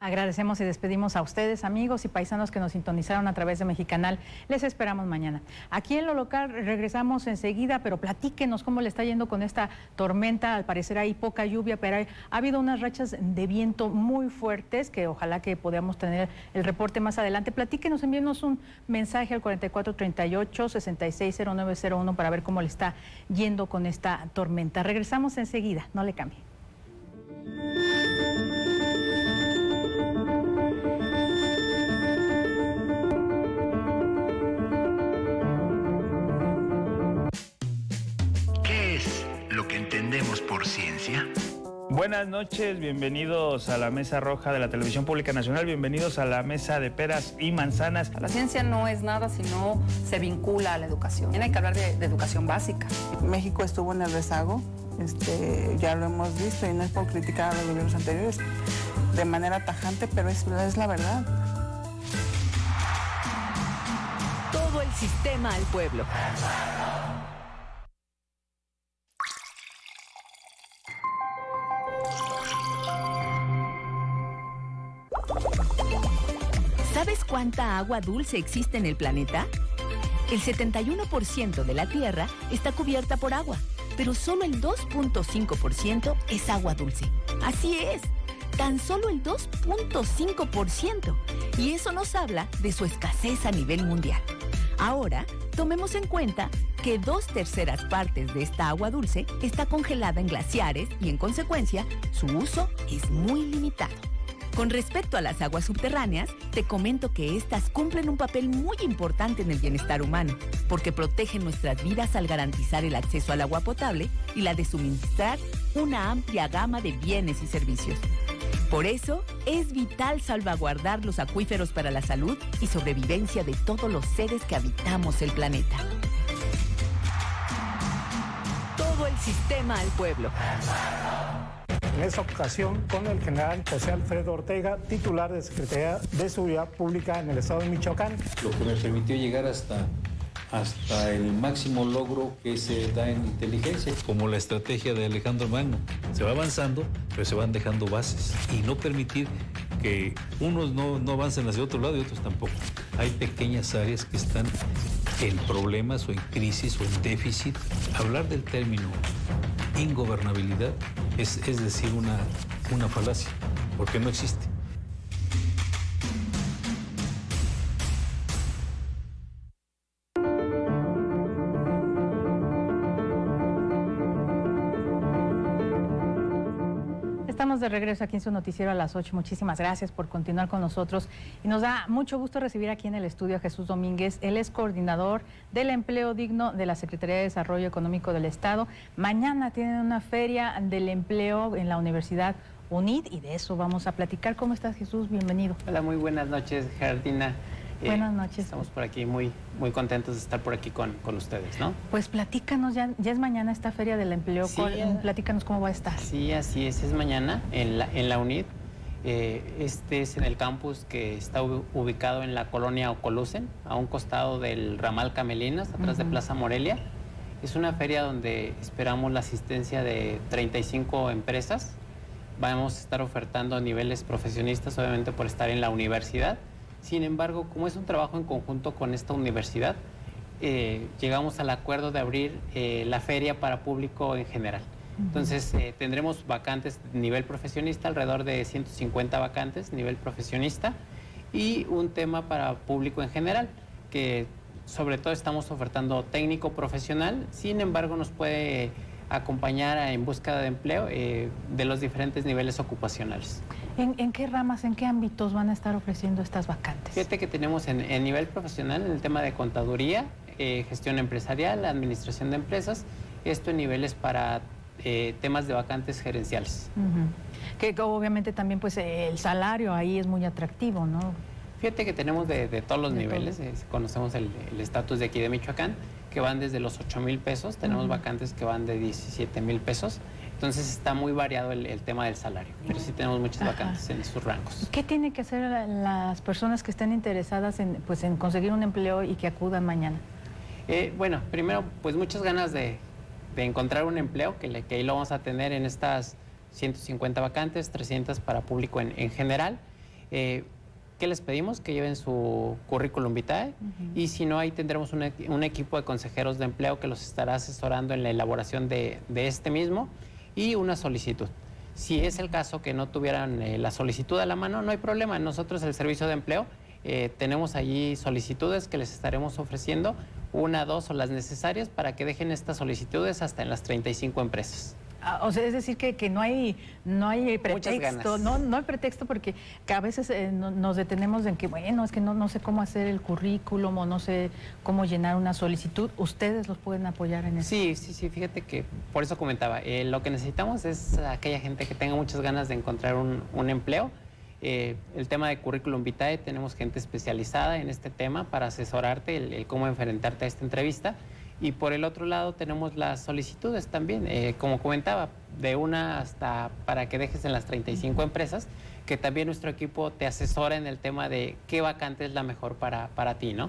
Agradecemos y despedimos a ustedes, amigos y paisanos que nos sintonizaron a través de Mexicanal. Les esperamos mañana. Aquí en lo local regresamos enseguida, pero platíquenos cómo le está yendo con esta tormenta. Al parecer hay poca lluvia, pero ha habido unas rachas de viento muy fuertes que ojalá que podamos tener el reporte más adelante. Platíquenos, envíenos un mensaje al 4438-660901 para ver cómo le está yendo con esta tormenta. Regresamos enseguida, no le cambie. Que entendemos por ciencia. Buenas noches, bienvenidos a la Mesa Roja de la Televisión Pública Nacional, bienvenidos a la Mesa de Peras y Manzanas. La ciencia no es nada si no se vincula a la educación. Hay que hablar de educación básica. México estuvo en el rezago, ya lo hemos visto y no es por criticar a los gobiernos anteriores de manera tajante, pero es la verdad. Todo el sistema al pueblo. ¿Sabes cuánta agua dulce existe en el planeta? El 71% de la Tierra está cubierta por agua, pero solo el 2.5% es agua dulce. Así es, tan solo el 2.5%. Y eso nos habla de su escasez a nivel mundial. Ahora, tomemos en cuenta que 2/3 partes de esta agua dulce está congelada en glaciares y, en consecuencia, su uso es muy limitado. Con respecto a las aguas subterráneas, te comento que estas cumplen un papel muy importante en el bienestar humano, porque protegen nuestras vidas al garantizar el acceso al agua potable y la de suministrar una amplia gama de bienes y servicios. Por eso, es vital salvaguardar los acuíferos para la salud y sobrevivencia de todos los seres que habitamos el planeta. Todo el sistema al pueblo. En esa ocasión, con el general José Alfredo Ortega, titular de Secretaría de Seguridad Pública en el estado de Michoacán. Lo que me permitió llegar hasta el máximo logro que se da en inteligencia, como la estrategia de Alejandro Magno. Se va avanzando, pero se van dejando bases y no permitir que unos no avancen hacia otro lado y otros tampoco. Hay pequeñas áreas que están en problemas o en crisis o en déficit. Hablar del término ingobernabilidad es decir una falacia, porque no existe. Estamos de regreso aquí en su noticiero a las 8. Muchísimas gracias por continuar con nosotros. Y nos da mucho gusto recibir aquí en el estudio a Jesús Domínguez. Él es coordinador del empleo digno de la Secretaría de Desarrollo Económico del Estado. Mañana tienen una feria del empleo en la Universidad UNID y de eso vamos a platicar. ¿Cómo estás, Jesús? Bienvenido. Hola, muy buenas noches, Geraldina. Buenas noches. Estamos por aquí muy contentos de estar por aquí con ustedes, ¿no? Pues platícanos, ya es mañana esta Feria del Empleo. Sí, platícanos cómo va a estar. Sí, así es mañana en la UNID. Este es en el campus que está ubicado en la colonia Ocolucen, a un costado del ramal Camelinas, atrás de Plaza Morelia. Es una feria donde esperamos la asistencia de 35 empresas. Vamos a estar ofertando niveles profesionistas, obviamente por estar en la universidad. Sin embargo, como es un trabajo en conjunto con esta universidad, llegamos al acuerdo de abrir la feria para público en general. Entonces, tendremos vacantes nivel profesionista, alrededor de 150 vacantes nivel profesionista, y un tema para público en general, que sobre todo estamos ofertando técnico profesional. Sin embargo, nos puede acompañar en búsqueda de empleo de los diferentes niveles ocupacionales. ¿En qué ramas, en qué ámbitos van a estar ofreciendo estas vacantes? Fíjate que tenemos en nivel profesional en el tema de contaduría, gestión empresarial, administración de empresas, esto en niveles para temas de vacantes gerenciales. Que obviamente también pues el salario ahí es muy atractivo, ¿no? Fíjate que tenemos de todos los niveles, conocemos el estatus de aquí de Michoacán, que van desde los 8,000 pesos, tenemos vacantes que van de 17,000 pesos, entonces está muy variado el tema del salario, pero sí tenemos muchas vacantes en sus rangos. ¿Qué tienen que hacer las personas que estén interesadas en conseguir un empleo y que acudan mañana? Bueno, primero, pues muchas ganas de encontrar un empleo, que ahí lo vamos a tener en estas 150 vacantes, 300 para público en general. ¿Qué les pedimos? Que lleven su currículum vitae y si no, ahí tendremos un equipo de consejeros de empleo que los estará asesorando en la elaboración de este mismo y una solicitud. Si es el caso que no tuvieran la solicitud a la mano, no hay problema. Nosotros, el Servicio de Empleo, tenemos allí solicitudes que les estaremos ofreciendo, 1, 2 o las necesarias para que dejen estas solicitudes hasta en las 35 empresas. O sea, es decir que no hay pretexto, no hay pretexto porque a veces nos detenemos en que, bueno, es que no sé cómo hacer el currículum o no sé cómo llenar una solicitud. ¿Ustedes los pueden apoyar en eso? Sí, fíjate que por eso comentaba, lo que necesitamos es aquella gente que tenga muchas ganas de encontrar un empleo. El tema de currículum vitae, tenemos gente especializada en este tema para asesorarte el cómo enfrentarte a esta entrevista. Y por el otro lado tenemos las solicitudes también, como comentaba, de una hasta para que dejes en las 35 empresas, que también nuestro equipo te asesora en el tema de qué vacante es la mejor para ti, ¿no?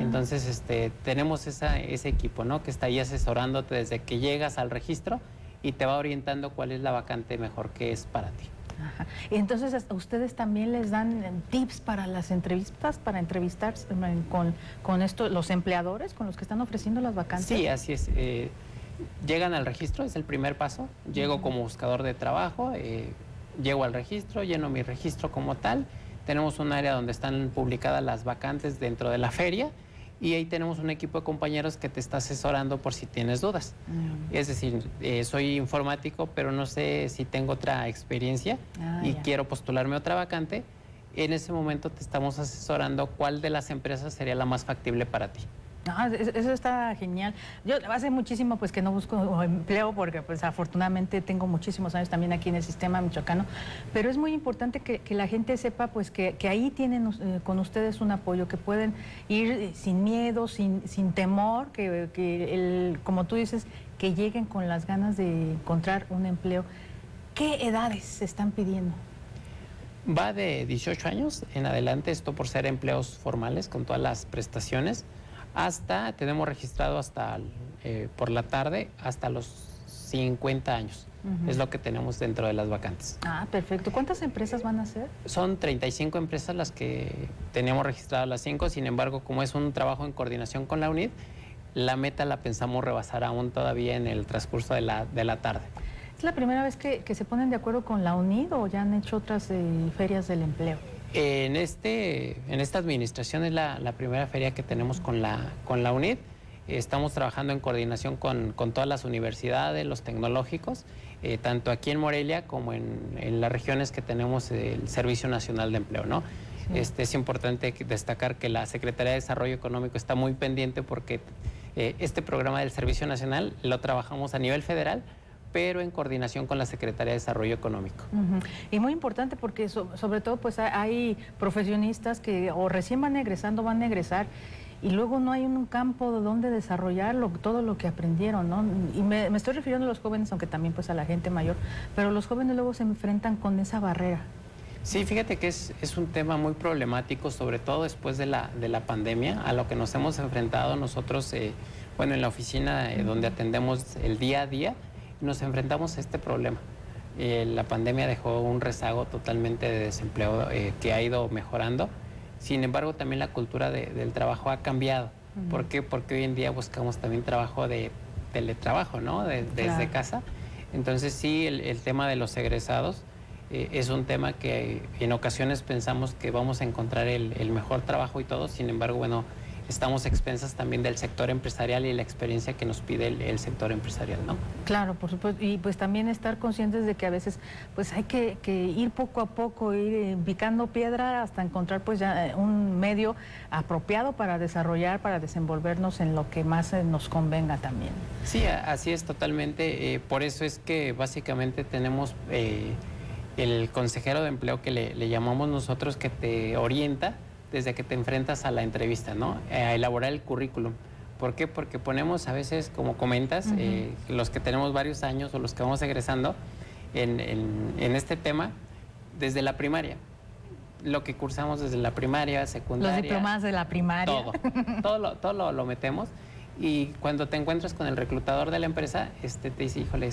Entonces, tenemos ese equipo, ¿no? Que está ahí asesorándote desde que llegas al registro y te va orientando cuál es la vacante mejor que es para ti. Ajá. Y entonces, ¿ustedes también les dan tips para las entrevistas, para entrevistar con esto, los empleadores, con los que están ofreciendo las vacantes? Sí, así es. Llegan al registro, es el primer paso. Llego como buscador de trabajo, llego al registro, lleno mi registro como tal. Tenemos un área donde están publicadas las vacantes dentro de la feria y ahí tenemos un equipo de compañeros que te está asesorando por si tienes dudas. Es decir, soy informático, pero no sé si tengo otra experiencia y quiero postularme a otra vacante. En ese momento te estamos asesorando cuál de las empresas sería la más factible para ti. Eso está genial. Yo hace muchísimo pues que no busco empleo porque pues afortunadamente tengo muchísimos años también aquí en el sistema michoacano, pero es muy importante que la gente sepa pues que ahí tienen con ustedes un apoyo, que pueden ir sin miedo, sin temor, como tú dices, que lleguen con las ganas de encontrar un empleo. ¿Qué edades se están pidiendo? Va de 18 años en adelante, esto por ser empleos formales con todas las prestaciones. Tenemos registrado hasta por la tarde hasta los 50 años. Es lo que tenemos dentro de las vacantes. Perfecto. ¿Cuántas empresas van a ser? Son 35 empresas las que teníamos registradas las 5, sin embargo, como es un trabajo en coordinación con la UNID, la meta la pensamos rebasar aún todavía en el transcurso de la tarde. ¿Es la primera vez que se ponen de acuerdo con la UNID o ya han hecho otras ferias del empleo? En esta administración es la primera feria que tenemos con la UNID. Estamos trabajando en coordinación con todas las universidades, los tecnológicos, tanto aquí en Morelia como en las regiones que tenemos el Servicio Nacional de Empleo, ¿no? Sí. Es importante destacar que la Secretaría de Desarrollo Económico está muy pendiente porque este programa del Servicio Nacional lo trabajamos a nivel federal, pero en coordinación con la Secretaría de Desarrollo Económico. Y muy importante porque sobre todo pues hay profesionistas que o recién van a egresar y luego no hay un campo donde desarrollarlo, todo lo que aprendieron, ¿no? Y me estoy refiriendo a los jóvenes, aunque también pues a la gente mayor, pero los jóvenes luego se enfrentan con esa barrera. Sí, fíjate que es un tema muy problemático, sobre todo después de la pandemia, a lo que nos hemos enfrentado nosotros, en la oficina donde atendemos el día a día, nos enfrentamos a este problema. La pandemia dejó un rezago totalmente de desempleo que ha ido mejorando. Sin embargo, también la cultura del trabajo ha cambiado. ¿Por qué? Porque hoy en día buscamos también trabajo de teletrabajo, ¿no? Desde casa. Entonces sí, el tema de los egresados es un tema que en ocasiones pensamos que vamos a encontrar el mejor trabajo y todo. Sin embargo, estamos a expensas también del sector empresarial y la experiencia que nos pide el sector empresarial, ¿no? Claro, por supuesto, y pues también estar conscientes de que a veces pues hay que ir poco a poco, ir picando piedra hasta encontrar pues ya un medio apropiado para desarrollar, para desenvolvernos en lo que más nos convenga también. Sí, así es totalmente, por eso es que básicamente tenemos el consejero de empleo que le llamamos nosotros, que te orienta desde que te enfrentas a la entrevista, ¿no? A elaborar el currículum. ¿Por qué? Porque ponemos a veces, como comentas, los que tenemos varios años o los que vamos egresando en este tema desde la primaria. Lo que cursamos desde la primaria, secundaria. Los diplomados de la primaria. Todo lo metemos. Y cuando te encuentras con el reclutador de la empresa, te dice, híjole,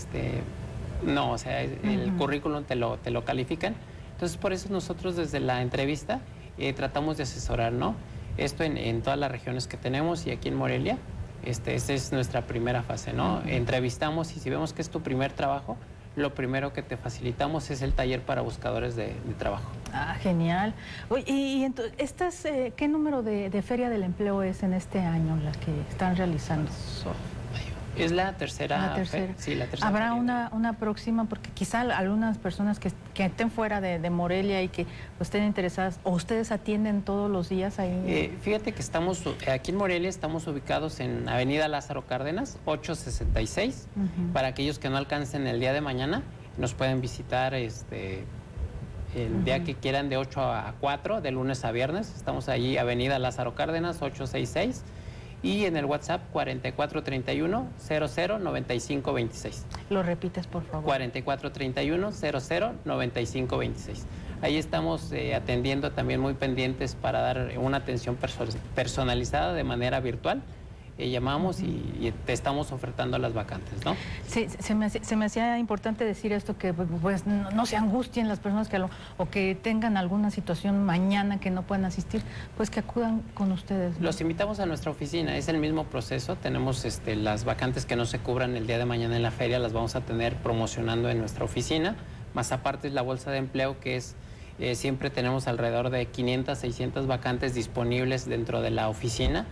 no, o sea, el currículum te lo califican. Entonces, por eso nosotros desde la entrevista tratamos de asesorar, ¿no? Esto en todas las regiones que tenemos y aquí en Morelia, esta es nuestra primera fase, ¿no? Entrevistamos y si vemos que es tu primer trabajo, lo primero que te facilitamos es el taller para buscadores de trabajo. Genial. Oye, y entonces, ¿qué número de Feria del Empleo es en este año la que están realizando? Es la tercera. Sí, la tercera. ¿Habrá una próxima? Porque quizá algunas personas que estén fuera de Morelia y que pues, estén interesadas, ¿o ustedes atienden todos los días ahí? Fíjate que aquí en Morelia estamos ubicados en Avenida Lázaro Cárdenas, 866. Para aquellos que no alcancen el día de mañana, nos pueden visitar el día que quieran de 8 a 4, de lunes a viernes. Estamos allí, Avenida Lázaro Cárdenas, 866. Y en el WhatsApp 4431-009526. Lo repites, por favor. 4431-009526. Ahí estamos atendiendo también muy pendientes para dar una atención personalizada de manera virtual. llamamos y te estamos ofertando las vacantes, ¿no? Sí, se me hacía importante decir esto, que pues no se angustien las personas o que tengan alguna situación mañana que no puedan asistir, pues que acudan con ustedes, ¿no? Los invitamos a nuestra oficina, es el mismo proceso, tenemos las vacantes que no se cubran el día de mañana en la feria, las vamos a tener promocionando en nuestra oficina, más aparte es la bolsa de empleo, que es siempre tenemos alrededor de 500, 600 vacantes disponibles dentro de la oficina.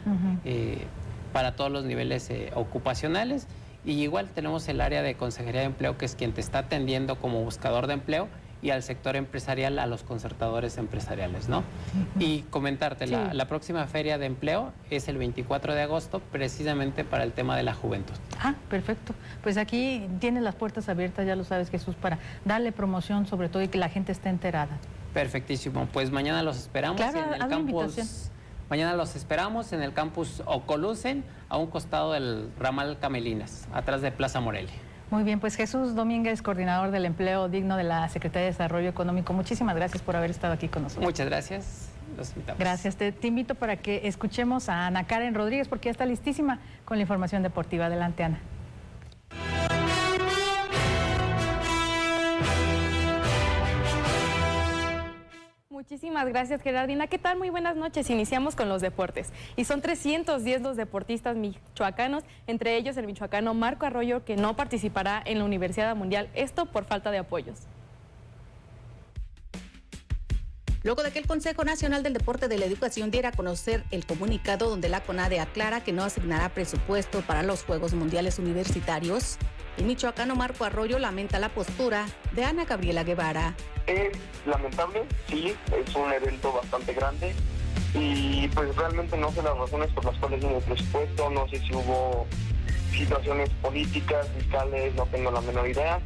Para todos los niveles ocupacionales, y igual tenemos el área de consejería de empleo, que es quien te está atendiendo como buscador de empleo, y al sector empresarial, a los concertadores empresariales, ¿no? Y comentarte, la próxima feria de empleo es el 24 de agosto, precisamente para el tema de la juventud. Ah, perfecto. Pues aquí tienes las puertas abiertas, ya lo sabes, Jesús, para darle promoción sobre todo y que la gente esté enterada. Perfectísimo. Pues mañana los esperamos en el campus. Mañana los esperamos en el campus Ocolucen, a un costado del ramal Camelinas, atrás de Plaza Morelia. Muy bien, pues Jesús Domínguez, coordinador del empleo digno de la Secretaría de Desarrollo Económico, muchísimas gracias por haber estado aquí con nosotros. Muchas gracias. Los invitamos. Gracias. Te invito para que escuchemos a Ana Karen Rodríguez, porque ya está listísima con la información deportiva. Adelante, Ana. Muchísimas gracias, Gerardina. ¿Qué tal? Muy buenas noches. Iniciamos con los deportes. Y son 310 los deportistas michoacanos, entre ellos el michoacano Marco Arroyo, que no participará en la Universidad Mundial, esto por falta de apoyos. Luego de que el Consejo Nacional del Deporte de la Educación diera a conocer el comunicado donde la CONADE aclara que no asignará presupuesto para los Juegos Mundiales Universitarios, el michoacano Marco Arroyo lamenta la postura de Ana Gabriela Guevara. Es lamentable, sí, es un evento bastante grande y pues realmente no sé las razones por las cuales no hubo presupuesto, no sé si hubo situaciones políticas, fiscales, no tengo la menor idea.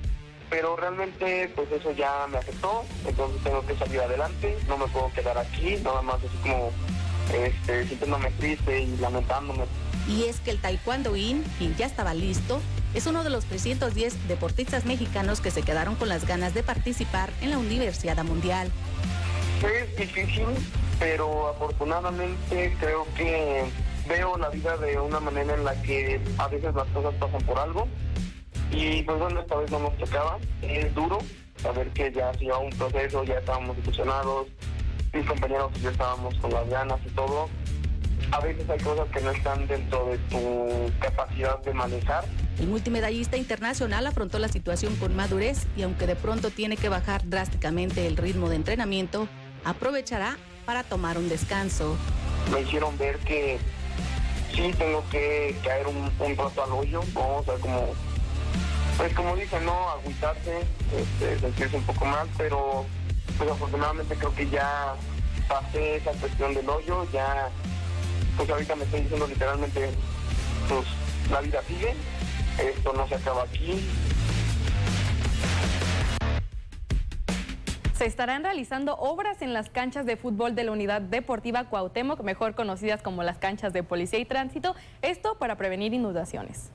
Pero realmente pues eso ya me afectó, entonces tengo que salir adelante, no me puedo quedar aquí, nada más así como sintiéndome triste y lamentándome. Y es que el taekwondo-in, quien ya estaba listo, es uno de los 310 deportistas mexicanos que se quedaron con las ganas de participar en la Universidad Mundial. Es difícil, pero afortunadamente creo que veo la vida de una manera en la que a veces las cosas pasan por algo. Y pues bueno, esta vez no nos tocaba, es duro saber que ya se llevaba un proceso, ya estábamos ilusionados, mis compañeros ya estábamos con las ganas y todo. A veces hay cosas que no están dentro de tu capacidad de manejar. El multimedallista internacional afrontó la situación con madurez y aunque de pronto tiene que bajar drásticamente el ritmo de entrenamiento, aprovechará para tomar un descanso. Me hicieron ver que sí tengo que caer un rato al hoyo, ¿no? O sea, como dicen, no agüitarse, sentirse un poco mal, pero pues afortunadamente creo que ya pasé esa cuestión del hoyo, ya pues ahorita me estoy diciendo literalmente, pues la vida sigue, esto no se acaba aquí. Se estarán realizando obras en las canchas de fútbol de la Unidad Deportiva Cuauhtémoc, mejor conocidas como las canchas de Policía y Tránsito, esto para prevenir inundaciones.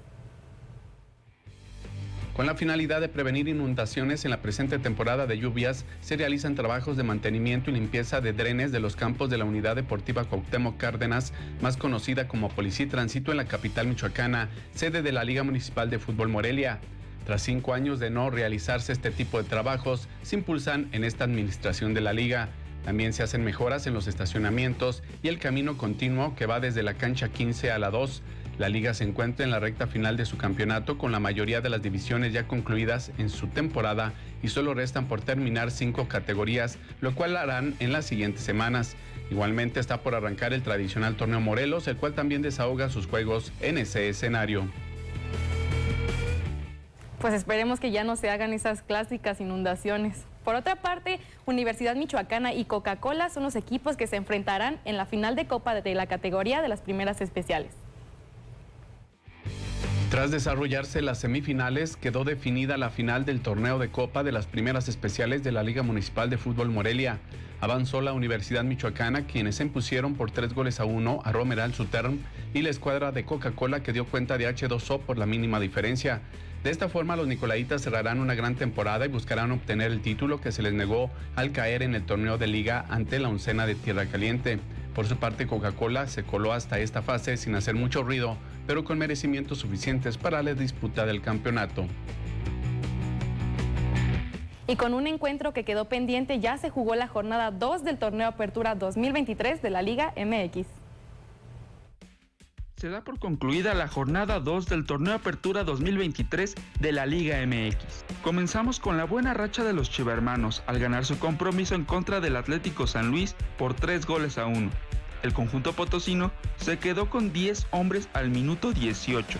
Con la finalidad de prevenir inundaciones en la presente temporada de lluvias, se realizan trabajos de mantenimiento y limpieza de drenes de los campos de la Unidad Deportiva Cuauhtémoc Cárdenas, más conocida como Policía y Tránsito en la capital michoacana, sede de la Liga Municipal de Fútbol Morelia. Tras 5 años de no realizarse este tipo de trabajos, se impulsan en esta administración de la Liga. También se hacen mejoras en los estacionamientos y el camino continuo que va desde la cancha 15 a la 2. La liga se encuentra en la recta final de su campeonato con la mayoría de las divisiones ya concluidas en su temporada y solo restan por terminar 5 categorías, lo cual harán en las siguientes semanas. Igualmente está por arrancar el tradicional torneo Morelos, el cual también desahoga sus juegos en ese escenario. Pues esperemos que ya no se hagan esas clásicas inundaciones. Por otra parte, Universidad Michoacana y Coca-Cola son los equipos que se enfrentarán en la final de Copa de la categoría de las primeras especiales. Tras desarrollarse las semifinales, quedó definida la final del torneo de Copa de las primeras especiales de la Liga Municipal de Fútbol Morelia. Avanzó la Universidad Michoacana, quienes se impusieron por 3-1 a Romeral Suterm, y la escuadra de Coca-Cola que dio cuenta de H2O por la mínima diferencia. De esta forma, los nicolaitas cerrarán una gran temporada y buscarán obtener el título que se les negó al caer en el torneo de liga ante la Oncena de Tierra Caliente. Por su parte, Coca-Cola se coló hasta esta fase sin hacer mucho ruido, pero con merecimientos suficientes para la disputa del campeonato. Y con un encuentro que quedó pendiente, ya se jugó la jornada 2 del torneo Apertura 2023 de la Liga MX. Se da por concluida la jornada 2 del torneo Apertura 2023 de la Liga MX. Comenzamos con la buena racha de los chivermanos al ganar su compromiso en contra del Atlético San Luis por 3-1. El conjunto potosino se quedó con 10 hombres al minuto 18.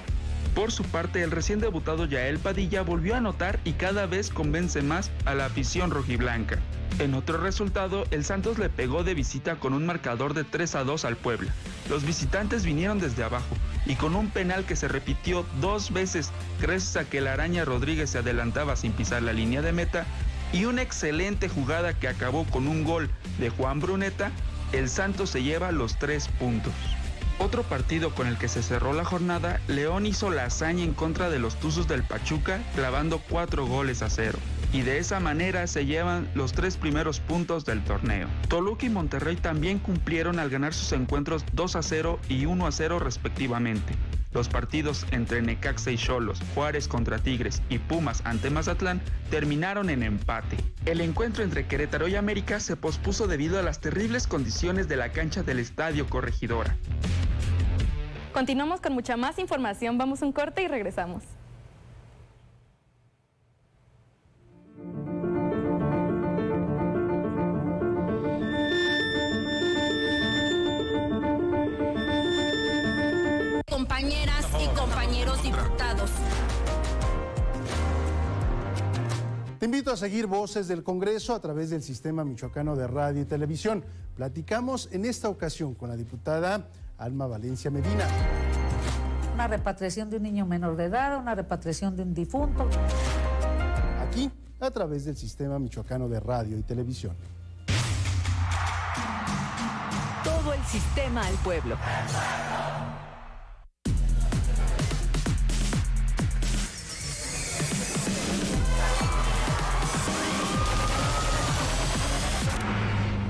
Por su parte, el recién debutado Yael Padilla volvió a anotar y cada vez convence más a la afición rojiblanca. En otro resultado, el Santos le pegó de visita con un marcador de 3-2 al Puebla. Los visitantes vinieron desde abajo y con un penal que se repitió 2 veces gracias a que la Araña Rodríguez se adelantaba sin pisar la línea de meta y una excelente jugada que acabó con un gol de Juan Bruneta, el Santos se lleva los 3 puntos. Otro partido con el que se cerró la jornada, León hizo la hazaña en contra de los Tuzos del Pachuca, clavando 4-0. Y de esa manera se llevan los 3 primeros puntos del torneo. Toluca y Monterrey también cumplieron al ganar sus encuentros 2-0 y 1-0 respectivamente. Los partidos entre Necaxa y Xolos, Juárez contra Tigres y Pumas ante Mazatlán terminaron en empate. El encuentro entre Querétaro y América se pospuso debido a las terribles condiciones de la cancha del Estadio Corregidora. Continuamos con mucha más información, vamos a un corte y regresamos. Compañeras y compañeros diputados. Te invito a seguir Voces del Congreso a través del Sistema Michoacano de Radio y Televisión. Platicamos en esta ocasión con la diputada Alma Valencia Medina. Una repatriación de un niño menor de edad, una repatriación de un difunto. Aquí, a través del Sistema Michoacano de Radio y Televisión. Todo el sistema al pueblo.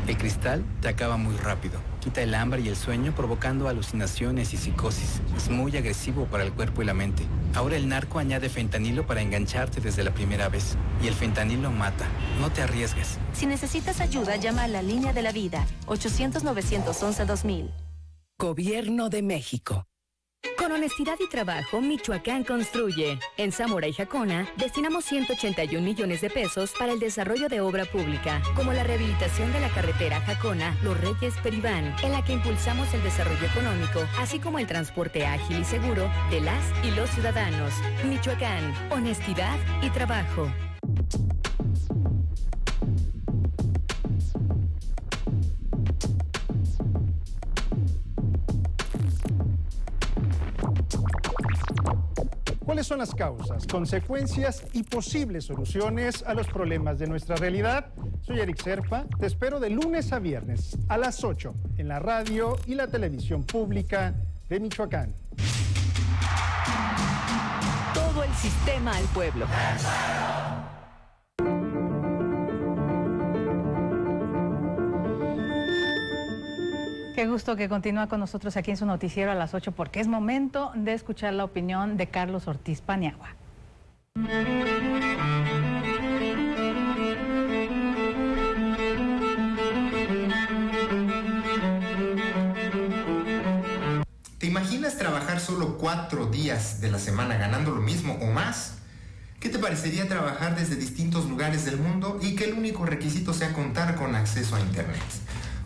El cristal te acaba muy rápido. Quita el hambre y el sueño provocando alucinaciones y psicosis. Es muy agresivo para el cuerpo y la mente. Ahora el narco añade fentanilo para engancharte desde la primera vez. Y el fentanilo mata. No te arriesgues. Si necesitas ayuda, llama a la Línea de la Vida, 800-911-2000. Gobierno de México. Con honestidad y trabajo, Michoacán construye. En Zamora y Jacona, destinamos 181 millones de pesos para el desarrollo de obra pública, como la rehabilitación de la carretera Jacona Los Reyes Peribán, en la que impulsamos el desarrollo económico, así como el transporte ágil y seguro de las y los ciudadanos. Michoacán, honestidad y trabajo. ¿Cuáles son las causas, consecuencias y posibles soluciones a los problemas de nuestra realidad? Soy Eric Serpa, te espero de lunes a viernes a las 8 en la radio y la televisión pública de Michoacán. Todo el sistema al pueblo. Qué gusto que continúa con nosotros aquí en su noticiero a las 8, porque es momento de escuchar la opinión de Carlos Ortiz Paniagua. ¿Te imaginas trabajar solo 4 días de la semana ganando lo mismo o más? ¿Qué te parecería trabajar desde distintos lugares del mundo y que el único requisito sea contar con acceso a Internet?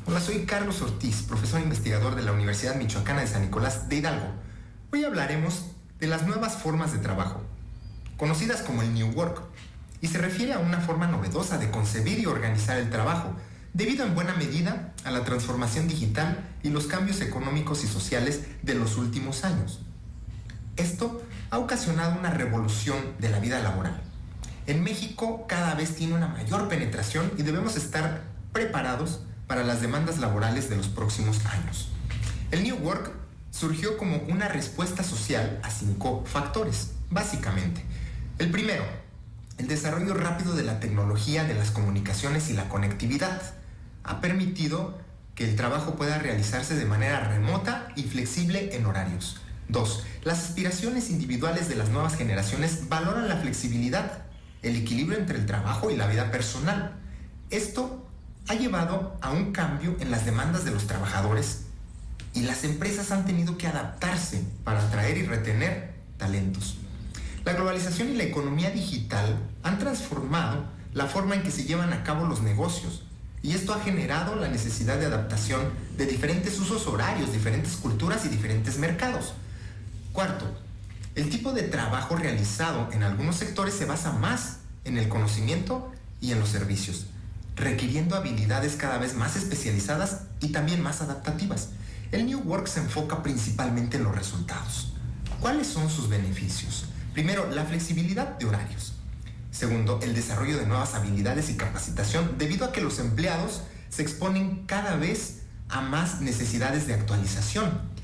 Hola, soy Carlos Ortiz, profesor investigador de la Universidad Michoacana de San Nicolás de Hidalgo. Hoy hablaremos de las nuevas formas de trabajo, conocidas como el New Work, y se refiere a una forma novedosa de concebir y organizar el trabajo, debido en buena medida a la transformación digital y los cambios económicos y sociales de los últimos años. Esto ha ocasionado una revolución de la vida laboral. En México cada vez tiene una mayor penetración y debemos estar preparados para las demandas laborales de los próximos años. El New Work surgió como una respuesta social a 5 factores, básicamente. El primero, el desarrollo rápido de la tecnología, de las comunicaciones y la conectividad ha permitido que el trabajo pueda realizarse de manera remota y flexible en horarios. 2. Las aspiraciones individuales de las nuevas generaciones valoran la flexibilidad, el equilibrio entre el trabajo y la vida personal. Esto ha llevado a un cambio en las demandas de los trabajadores y las empresas han tenido que adaptarse para atraer y retener talentos. La globalización y la economía digital han transformado la forma en que se llevan a cabo los negocios y esto ha generado la necesidad de adaptación de diferentes usos horarios, diferentes culturas y diferentes mercados. 4. El tipo de trabajo realizado en algunos sectores se basa más en el conocimiento y en los servicios, requiriendo habilidades cada vez más especializadas y también más adaptativas. El New Work se enfoca principalmente en los resultados. ¿Cuáles son sus beneficios? Primero, la flexibilidad de horarios. Segundo, el desarrollo de nuevas habilidades y capacitación debido a que los empleados se exponen cada vez a más necesidades de actualización.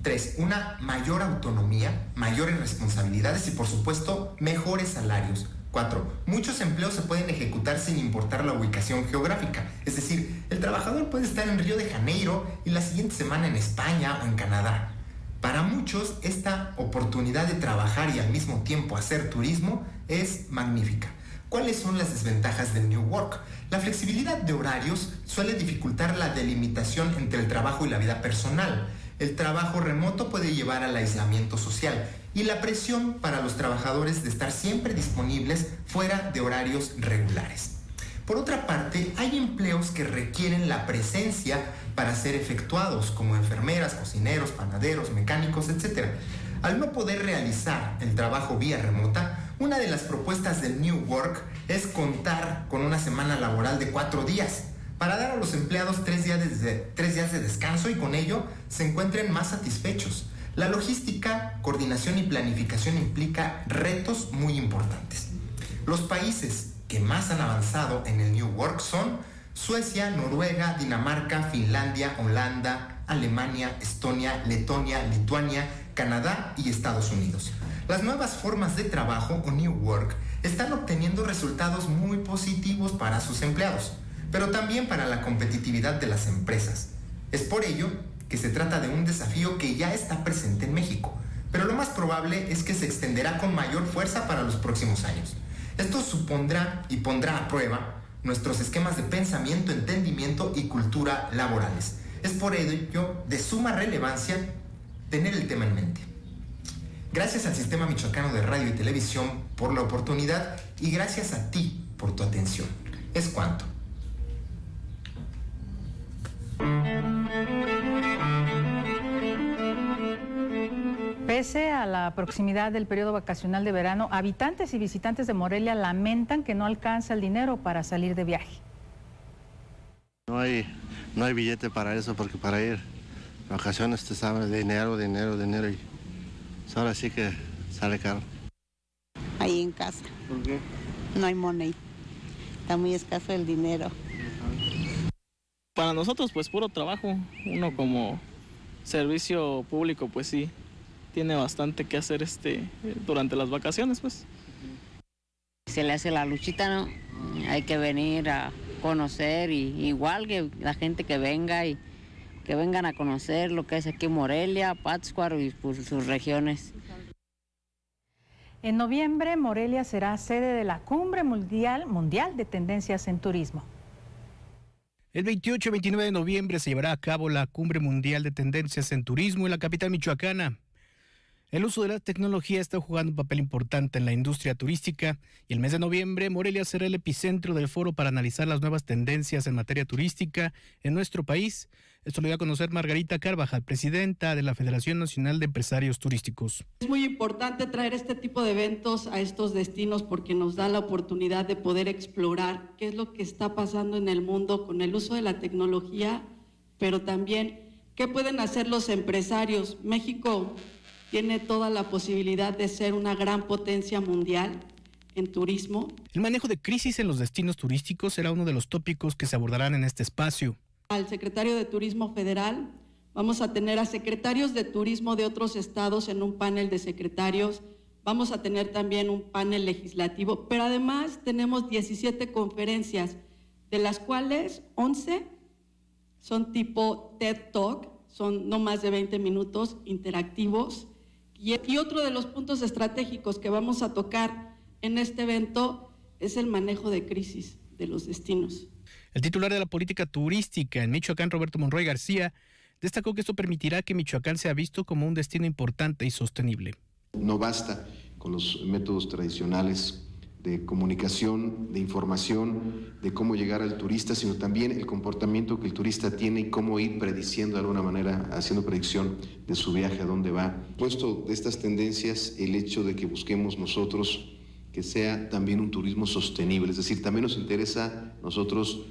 3. Una mayor autonomía, mayores responsabilidades y por supuesto mejores salarios. 4. Muchos empleos se pueden ejecutar sin importar la ubicación geográfica. Es decir, el trabajador puede estar en Río de Janeiro y la siguiente semana en España o en Canadá. Para muchos, esta oportunidad de trabajar y al mismo tiempo hacer turismo es magnífica. ¿Cuáles son las desventajas del New Work? La flexibilidad de horarios suele dificultar la delimitación entre el trabajo y la vida personal. El trabajo remoto puede llevar al aislamiento social y la presión para los trabajadores de estar siempre disponibles fuera de horarios regulares. Por otra parte, hay empleos que requieren la presencia para ser efectuados, como enfermeras, cocineros, panaderos, mecánicos, etc. Al no poder realizar el trabajo vía remota, una de las propuestas del New Work es contar con una semana laboral de 4 días, para dar a los empleados 3 días de descanso y con ello se encuentren más satisfechos. La logística, coordinación y planificación implica retos muy importantes. Los países que más han avanzado en el New Work son Suecia, Noruega, Dinamarca, Finlandia, Holanda, Alemania, Estonia, Letonia, Lituania, Canadá y Estados Unidos. Las nuevas formas de trabajo o New Work están obteniendo resultados muy positivos para sus empleados, pero también para la competitividad de las empresas. Es por ello que se trata de un desafío que ya está presente en México, pero lo más probable es que se extenderá con mayor fuerza para los próximos años. Esto supondrá y pondrá a prueba nuestros esquemas de pensamiento, entendimiento y cultura laborales. Es por ello de suma relevancia tener el tema en mente. Gracias al Sistema Michoacano de Radio y Televisión por la oportunidad y gracias a ti por tu atención. Es cuanto. Pese a la proximidad del periodo vacacional de verano, habitantes y visitantes de Morelia lamentan que no alcanza el dinero para salir de viaje. No hay billete para eso, porque para ir a vacaciones te sabe dinero y ahora sí que sale caro. Ahí en casa. ¿Por qué? No hay money. Está muy escaso el dinero. Para nosotros pues puro trabajo. Uno como servicio público pues sí tiene bastante que hacer durante las vacaciones pues. Se le hace la luchita, ¿no? Hay que venir a conocer y igual que la gente que venga y que vengan a conocer lo que es aquí Morelia, Pátzcuaro y por sus regiones. En noviembre, Morelia será sede de la Cumbre Mundial de Tendencias en Turismo. El 28 y 29 de noviembre se llevará a cabo la Cumbre Mundial de Tendencias en Turismo en la capital michoacana. El uso de la tecnología está jugando un papel importante en la industria turística y el mes de noviembre Morelia será el epicentro del foro para analizar las nuevas tendencias en materia turística en nuestro país. Esto lo dio a conocer Margarita Carvajal, presidenta de la Federación Nacional de Empresarios Turísticos. Es muy importante traer este tipo de eventos a estos destinos porque nos da la oportunidad de poder explorar qué es lo que está pasando en el mundo con el uso de la tecnología, pero también qué pueden hacer los empresarios. México tiene toda la posibilidad de ser una gran potencia mundial en turismo. El manejo de crisis en los destinos turísticos será uno de los tópicos que se abordarán en este espacio. Al secretario de Turismo Federal, vamos a tener a secretarios de turismo de otros estados en un panel de secretarios, vamos a tener también un panel legislativo, pero además tenemos 17 conferencias, de las cuales 11 son tipo TED Talk, son no más de 20 minutos interactivos. Y otro de los puntos estratégicos que vamos a tocar en este evento es el manejo de crisis de los destinos. El titular de la política turística en Michoacán, Roberto Monroy García, destacó que esto permitirá que Michoacán sea visto como un destino importante y sostenible. No basta con los métodos tradicionales de comunicación, de información, de cómo llegar al turista, sino también el comportamiento que el turista tiene y cómo ir prediciendo de alguna manera, haciendo predicción de su viaje, a dónde va. Puesto de estas tendencias, el hecho de que busquemos nosotros que sea también un turismo sostenible, es decir, también nos interesa nosotros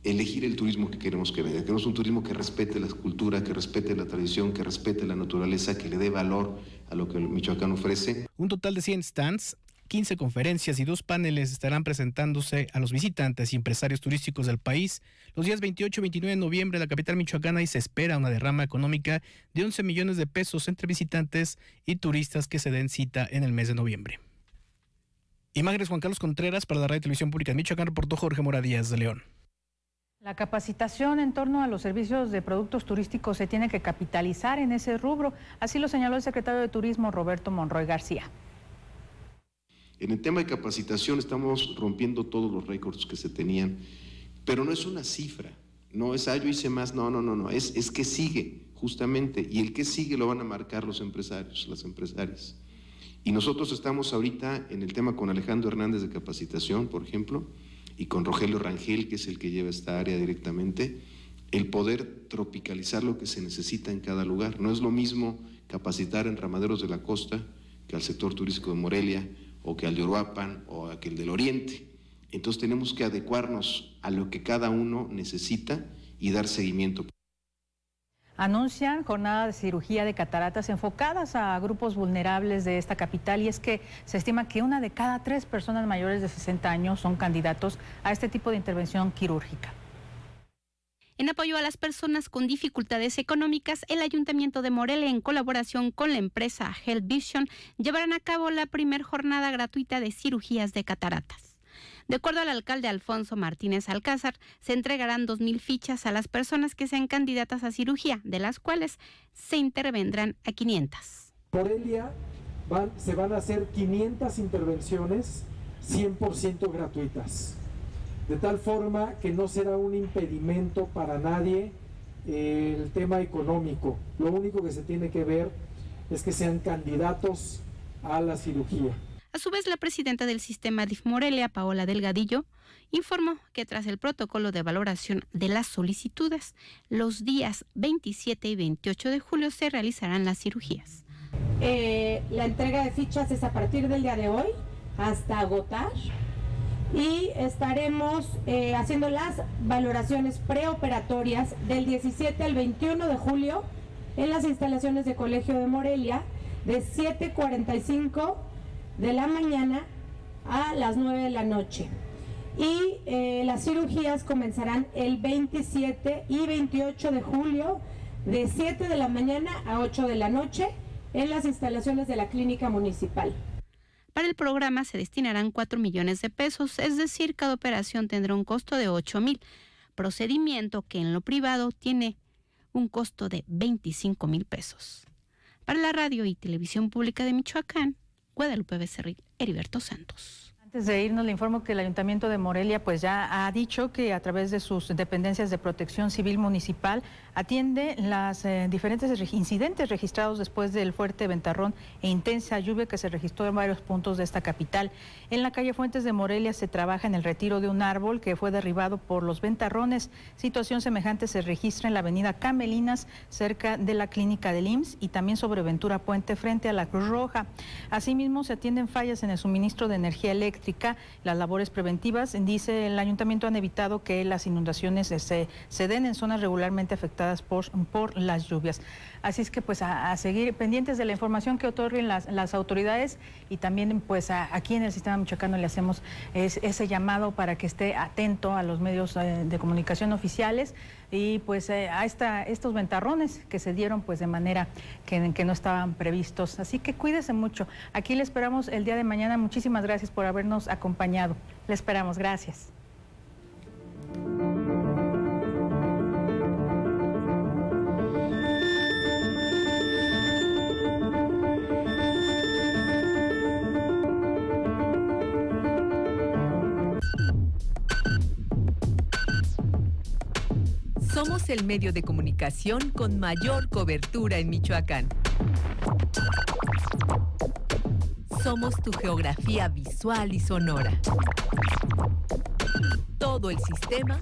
elegir el turismo que queremos que venga. Queremos un turismo que respete la cultura, que respete la tradición, que respete la naturaleza, que le dé valor a lo que Michoacán ofrece. Un total de 100 stands, 15 conferencias y 2 paneles estarán presentándose a los visitantes y empresarios turísticos del país los días 28 y 29 de noviembre en la capital michoacana, y se espera una derrama económica de 11 millones de pesos entre visitantes y turistas que se den cita en el mes de noviembre. Imágenes Juan Carlos Contreras para la Radio y Televisión Pública de Michoacán, reportó Jorge Mora Díaz de León. La capacitación en torno a los servicios de productos turísticos se tiene que capitalizar en ese rubro, así lo señaló el secretario de Turismo, Roberto Monroy García. En el tema de capacitación estamos rompiendo todos los récords que se tenían, pero no es una cifra, no es, yo hice más, no, es que sigue, justamente, y el que sigue lo van a marcar los empresarios, las empresarias. Y nosotros estamos ahorita en el tema con Alejandro Hernández de capacitación, por ejemplo, y con Rogelio Rangel, que es el que lleva esta área directamente, el poder tropicalizar lo que se necesita en cada lugar. No es lo mismo capacitar en Ramaderos de la Costa que al sector turístico de Morelia, o que al de Uruapan, o a que el del Oriente. Entonces tenemos que adecuarnos a lo que cada uno necesita y dar seguimiento. Anuncian jornada de cirugía de cataratas enfocadas a grupos vulnerables de esta capital, y es que se estima que 1 de cada 3 personas mayores de 60 años son candidatos a este tipo de intervención quirúrgica. En apoyo a las personas con dificultades económicas, el Ayuntamiento de Morelia, en colaboración con la empresa Health Vision, llevarán a cabo la primera jornada gratuita de cirugías de cataratas. De acuerdo al alcalde Alfonso Martínez Alcázar, se entregarán 2,000 fichas a las personas que sean candidatas a cirugía, de las cuales se intervendrán a 500. Morelia se van a hacer 500 intervenciones 100% gratuitas. De tal forma que no será un impedimento para nadie el tema económico. Lo único que se tiene que ver es que sean candidatos a la cirugía. A su vez, la presidenta del sistema DIF Morelia, Paola Delgadillo, informó que tras el protocolo de valoración de las solicitudes, los días 27 y 28 de julio se realizarán las cirugías. La entrega de fichas es a partir del día de hoy hasta agotar. Y estaremos haciendo las valoraciones preoperatorias del 17 al 21 de julio en las instalaciones de Colegio de Morelia, de 7:45 de la mañana a las 9 de la noche. Y las cirugías comenzarán el 27 y 28 de julio, de 7 de la mañana a 8 de la noche en las instalaciones de la Clínica Municipal. Para el programa se destinarán 4 millones de pesos, es decir, cada operación tendrá un costo de 8,000, procedimiento que en lo privado tiene un costo de 25,000 pesos. Para la Radio y Televisión Pública de Michoacán, Guadalupe Becerril, Heriberto Santos. Antes de irnos, le informo que el Ayuntamiento de Morelia pues ya ha dicho que a través de sus dependencias de protección civil municipal atiende las diferentes incidentes registrados después del fuerte ventarrón e intensa lluvia que se registró en varios puntos de esta capital. En la calle Fuentes de Morelia se trabaja en el retiro de un árbol que fue derribado por los ventarrones. Situación semejante se registra en la avenida Camelinas, cerca de la clínica del IMSS, y también sobre Ventura Puente frente a la Cruz Roja. Asimismo, se atienden fallas en el suministro de energía eléctrica. Las labores preventivas, dice el ayuntamiento, han evitado que las inundaciones se den en zonas regularmente afectadas por las lluvias. Así es que pues a seguir pendientes de la información que otorguen las autoridades, y también pues aquí en el sistema michoacano le hacemos ese llamado para que esté atento a los medios de comunicación oficiales y pues a estos ventarrones que se dieron pues de manera que no estaban previstos. Así que cuídese mucho. Aquí le esperamos el día de mañana. Muchísimas gracias por habernos acompañado. Le esperamos. Gracias. Somos el medio de comunicación con mayor cobertura en Michoacán. Somos tu geografía visual y sonora. Todo el sistema